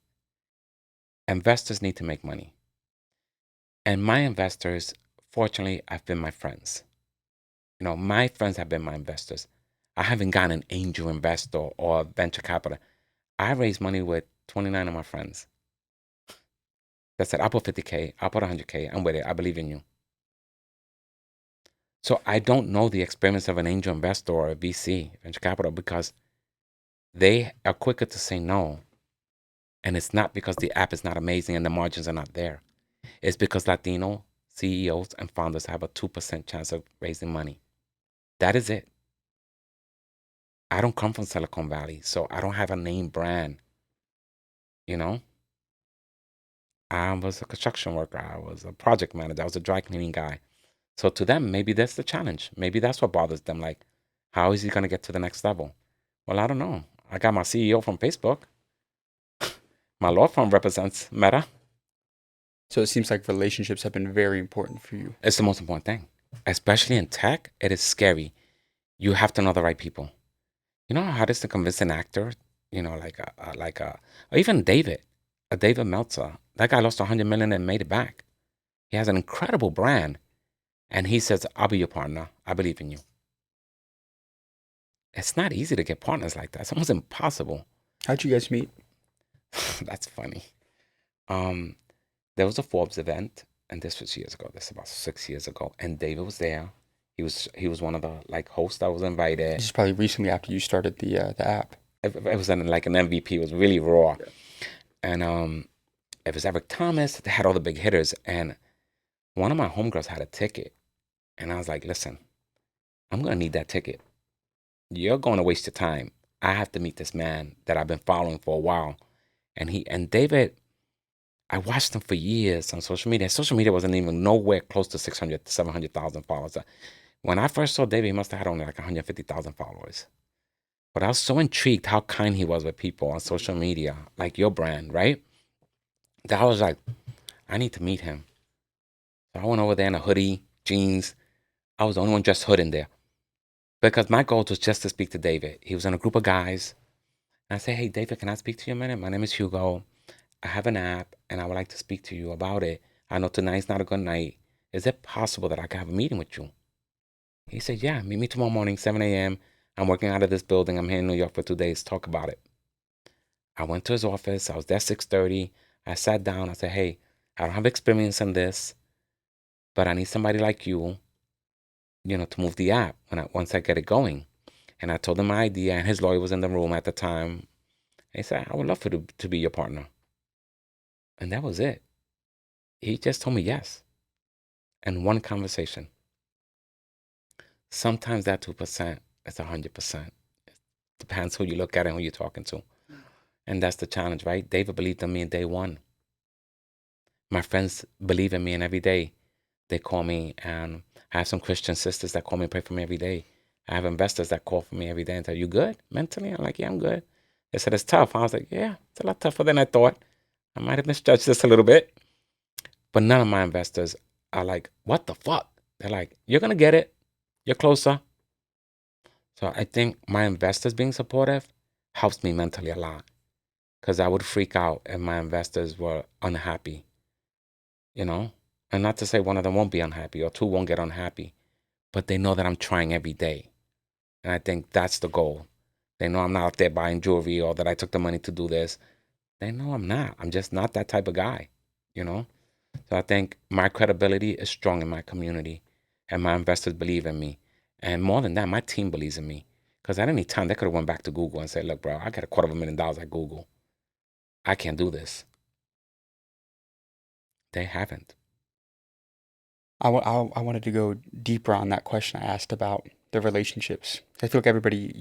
Investors need to make money. And my investors, fortunately, have been my friends. My friends have been my investors. I haven't got an angel investor or a venture capital. I raise money with 29 of my friends. That said, I'll put 50K, I'll put 100K. I'm with it. I believe in you. So I don't know the experience of an angel investor or a VC, venture capital, because they are quicker to say no. And it's not because the app is not amazing and the margins are not there. It's because Latino CEOs and founders have a 2% chance of raising money. That is it. I don't come from Silicon Valley, so I don't have a name brand. I was a construction worker. I was a project manager. I was a dry cleaning guy. So to them, maybe that's the challenge. Maybe that's what bothers them. Like, how is he going to get to the next level? Well, I don't know. I got my CEO from Facebook. My law firm represents Meta. So it seems like relationships have been very important for you. It's the most important thing, especially in tech. It is scary. You have to know the right people. You know how hard it is to convince an actor, or even David Meltzer. That guy lost 100 million and made it back. He has an incredible brand, and he says, "I'll be your partner. I believe in you." It's not easy to get partners like that. It's almost impossible. How'd you guys meet? That's funny. Um, there was a Forbes event, and this was years ago. This is about 6 years ago, and David was there. He was one of the hosts that was invited. This is probably recently after you started the app. It was like an MVP. It was really raw, and it was Eric Thomas. They had all the big hitters, and one of my homegirls had a ticket, and I was like, "Listen, I'm gonna need that ticket. You're going to waste your time. I have to meet this man that I've been following for a while." And David, I watched him for years on social media. Social media wasn't even nowhere close to 600, 700,000 followers. When I first saw David, he must have had only like 150,000 followers. But I was so intrigued how kind he was with people on social media, like your brand, right? That I was like, I need to meet him. So I went over there in a hoodie, jeans. I was the only one dressed hood in there. Because my goal was just to speak to David. He was in a group of guys. And I said, "Hey, David, can I speak to you a minute? My name is Hugo. I have an app, and I would like to speak to you about it. I know tonight's not a good night. Is it possible that I can have a meeting with you?" He said, "Yeah, meet me tomorrow morning, 7 a.m. I'm working out of this building. I'm here in New York for 2 days. Talk about it." I went to his office. I was there 6:30. I sat down. I said, "Hey, I don't have experience in this, but I need somebody like you, to move the app once I get it going." And I told him my idea, and his lawyer was in the room at the time. He said, "I would love to be your partner." And that was it. He just told me yes. And one conversation. Sometimes that 2% is 100%. Depends who you look at and who you're talking to. And that's the challenge, right? David believed in me in day one. My friends believe in me, and every day they call me. And I have some Christian sisters that call me and pray for me every day. I have investors that call for me every day and tell, "You good mentally?" I'm like, "Yeah, I'm good." They said, "It's tough." I was like, "Yeah, it's a lot tougher than I thought. I might have misjudged this a little bit." But none of my investors are like, "What the fuck?" They're like, "You're going to get it. You're closer." So I think my investors being supportive helps me mentally a lot, because I would freak out if my investors were unhappy, you know? And not to say one of them won't be unhappy or two won't get unhappy, but they know that I'm trying every day. And I think that's the goal. They know I'm not out there buying jewelry or that I took the money to do this. They know I'm not. I'm just not that type of guy, you know? So I think my credibility is strong in my community, and my investors believe in me. And more than that, my team believes in me. Because at any time, they could have went back to Google and said, "Look, bro, I got $250,000 at Google. I can't do this." They haven't. I wanted to go deeper on that question I asked about the relationships. I feel like everybody,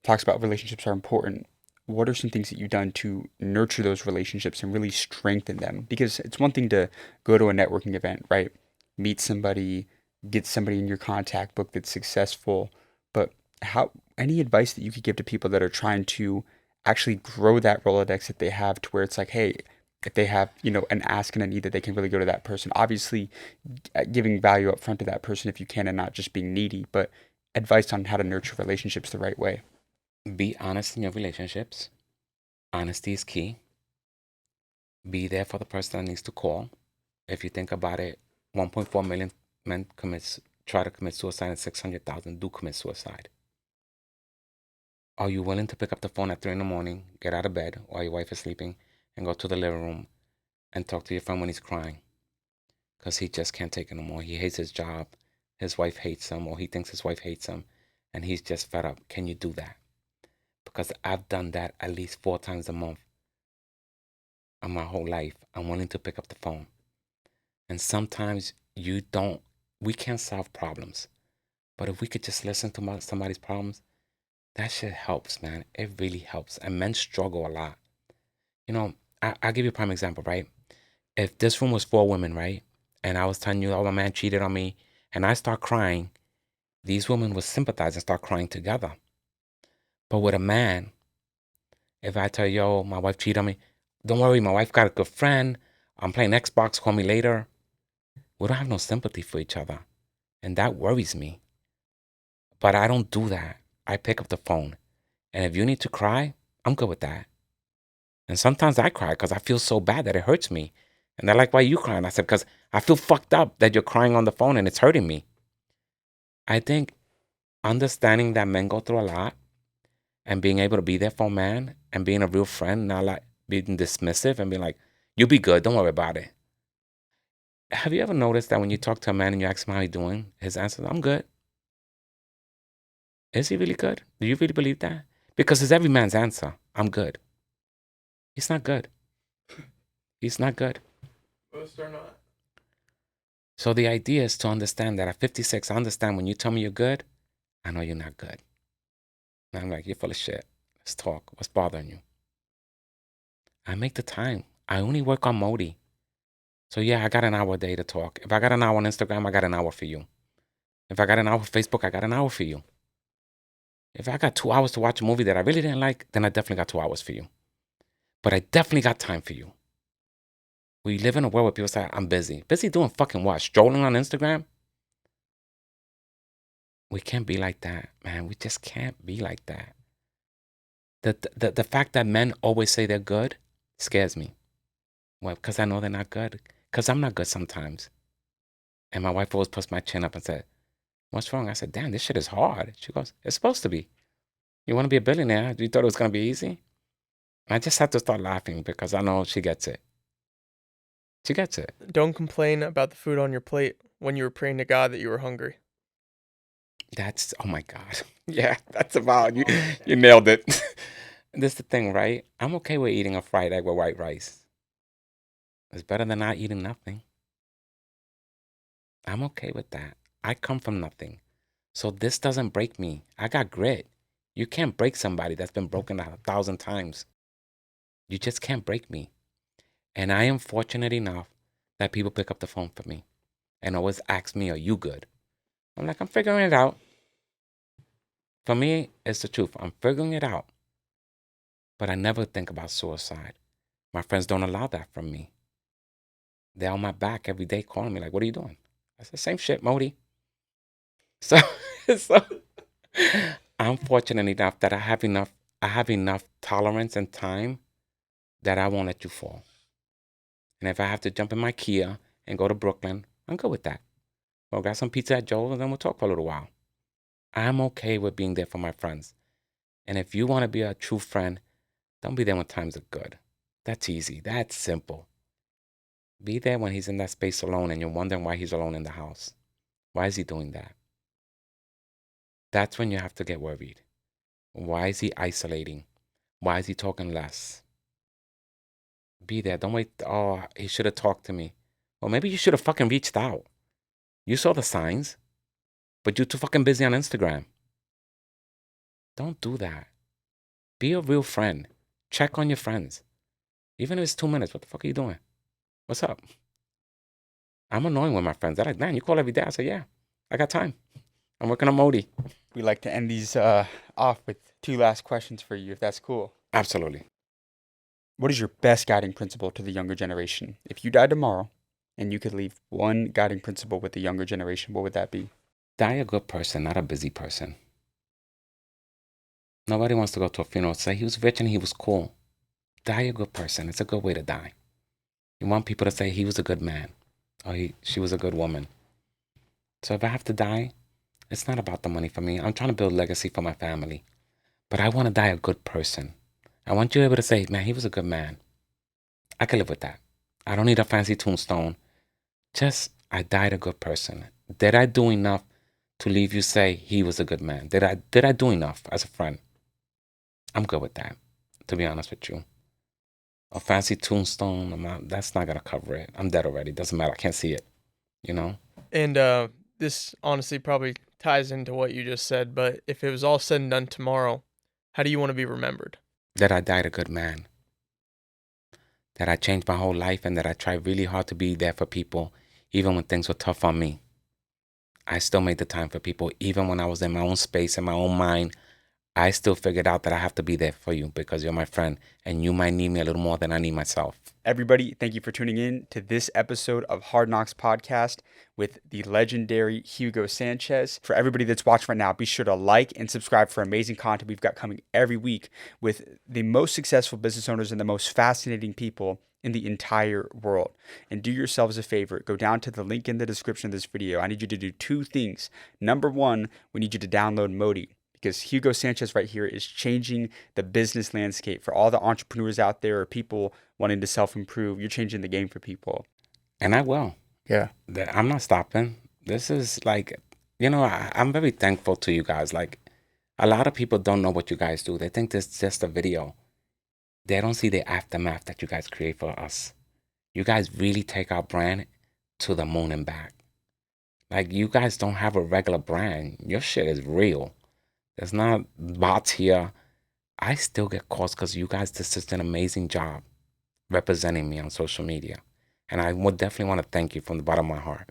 talks about relationships are important. What are some things that you've done to nurture those relationships and really strengthen them? Because it's one thing to go to a networking event, right? Meet somebody, get somebody in your contact book that's successful, but any advice that you could give to people that are trying to actually grow that Rolodex that they have to where it's like, hey, if they have, an ask and a need that they can really go to that person. Obviously, giving value up front to that person if you can and not just being needy, but advice on how to nurture relationships the right way. Be honest in your relationships. Honesty is key. Be there for the person that needs to call. If you think about it, 1.4 million men try to commit suicide, and 600,000 do commit suicide. Are you willing to pick up the phone at 3 in the morning, get out of bed while your wife is sleeping, and go to the living room and talk to your friend when he's crying? Because he just can't take it no more. He hates his job. His wife hates him, or he thinks his wife hates him, and he's just fed up. Can you do that? Because I've done that at least 4 times a month of my whole life. I'm willing to pick up the phone. And sometimes we can't solve problems. But if we could just listen to somebody's problems, that shit helps, man. It really helps. And men struggle a lot. I'll give you a prime example, right? If this room was 4 women, right? And I was telling you, "Oh, my man cheated on me," and I start crying, these women would sympathize and start crying together. But with a man, if I tell you, "Yo, my wife cheated on me," "Don't worry, my wife got a good friend," I'm playing Xbox, call me later. We don't have no sympathy for each other. And that worries me. But I don't do that. I pick up the phone. And if you need to cry, I'm good with that. And sometimes I cry because I feel so bad that it hurts me. And they're like, why are you crying? I said, because I feel fucked up that you're crying on the phone and it's hurting me. I think understanding that men go through a lot and being able to be there for a man and being a real friend, not like being dismissive and being like, you'll be good, don't worry about it. Have you ever noticed that when you talk to a man and you ask him how he's doing, his answer is, I'm good. Is he really good? Do you really believe that? Because it's every man's answer. I'm good. He's not good. He's not good. Most are not. So the idea is to understand that at 56, I understand when you tell me you're good, I know you're not good. And I'm like, you're full of shit. Let's talk. What's bothering you? I make the time. I only work on Modi. So yeah, I got an hour a day to talk. If I got an hour on Instagram, I got an hour for you. If I got an hour for Facebook, I got an hour for you. If I got 2 hours to watch a movie that I really didn't like, then I definitely got 2 hours for you. But I definitely got time for you. We live in a world where people say, I'm busy. Busy doing fucking what? Strolling on Instagram? We can't be like that, man. We just can't be like that. The fact that men always say they're good scares me. Well, because I know they're not good. Because I'm not good sometimes. And my wife always puts my chin up and said, what's wrong? I said, damn, this shit is hard. She goes, it's supposed to be. You want to be a billionaire? You thought it was going to be easy? I just had to start laughing because I know she gets it. She gets it. Don't complain about the food on your plate when you were praying to God that you were hungry. That's, oh my God. Yeah, that's about, you nailed it. This is the thing, right? I'm okay with eating a fried egg with white rice. It's better than not eating nothing. I'm okay with that. I come from nothing. So this doesn't break me. I got grit. You can't break somebody that's been broken 1,000 times. You just can't break me. And I am fortunate enough that people pick up the phone for me and always ask me, are you good? I'm like, I'm figuring it out. For me, it's the truth. I'm figuring it out. But I never think about suicide. My friends don't allow that from me. They're on my back every day calling me like, what are you doing? I said, same shit, Modi. So, so I'm fortunate enough that I have enough tolerance and time that I won't let you fall. And if I have to jump in my Kia and go to Brooklyn, I'm good with that. We'll grab some pizza at Joe's and then we'll talk for a little while. I'm okay with being there for my friends. And if you want to be a true friend, don't be there when times are good. That's easy. That's simple. Be there when he's in that space alone and you're wondering why he's alone in the house. Why is he doing that? That's when you have to get worried. Why is he isolating? Why is he talking less? Be there. Don't wait. Oh, he should have talked to me. Well, maybe you should have fucking reached out. You saw the signs, but you're too fucking busy on Instagram. Don't do that. Be a real friend. Check on your friends. Even if it's 2 minutes, what the fuck are you doing? What's up? I'm annoying with my friends. They're like, man, you call every day. I say, yeah, I got time. I'm working on Modi. We like to end these off with 2 last questions for you, if that's cool. Absolutely. What is your best guiding principle to the younger generation? If you died tomorrow and you could leave one guiding principle with the younger generation, what would that be? Die a good person, not a busy person. Nobody wants to go to a funeral and say he was rich and he was cool. Die a good person. It's a good way to die. You want people to say he was a good man or she was a good woman. So if I have to die, it's not about the money for me. I'm trying to build legacy for my family. But I want to die a good person. I want you to be able to say, man, he was a good man. I can live with that. I don't need a fancy tombstone. Just, I died a good person. Did I do enough to leave you say he was a good man? Did I do enough as a friend? I'm good with that, to be honest with you. A fancy tombstone, that's not going to cover it. I'm dead already. Doesn't matter. I can't see it, you know? And this honestly probably ties into what you just said, but if it was all said and done tomorrow, how do you want to be remembered? That I died a good man. That I changed my whole life and that I tried really hard to be there for people, even when things were tough on me. I still made the time for people, even when I was in my own space, in my own mind. I still figured out that I have to be there for you because you're my friend and you might need me a little more than I need myself. Everybody, thank you for tuning in to this episode of Hard Knocks Podcast with the legendary Hugo Sánchez. For everybody that's watching right now, be sure to like and subscribe for amazing content we've got coming every week with the most successful business owners and the most fascinating people in the entire world. And do yourselves a favor, go down to the link in the description of this video. I need you to do two things. Number one, we need you to download Modi, because Hugo Sánchez right here is changing the business landscape for all the entrepreneurs out there or people wanting to self-improve. You're changing the game for people. And I will. Yeah. I'm not stopping. This is like, I'm very thankful to you guys. Like, a lot of people don't know what you guys do. They think this is just a video. They don't see the aftermath that you guys create for us. You guys really take our brand to the moon and back. Like, you guys don't have a regular brand. Your shit is real. There's not bots here. I still get calls because you guys did such an amazing job representing me on social media. And I would definitely want to thank you from the bottom of my heart.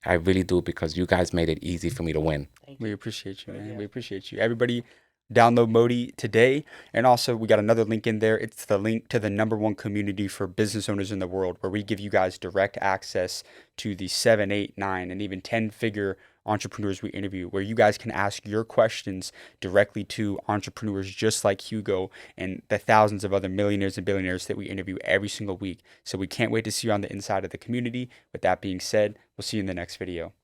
I really do, because you guys made it easy for me to win. We appreciate you, man. Yeah. We appreciate you. Everybody, download Modi today. And also, we got another link in there. It's the link to the #1 community for business owners in the world, where we give you guys direct access to the 7, 8, 9, and even 10-figure entrepreneurs we interview, where you guys can ask your questions directly to entrepreneurs just like Hugo and the thousands of other millionaires and billionaires that we interview every single week. So we can't wait to see you on the inside of the community. With that being said, we'll see you in the next video.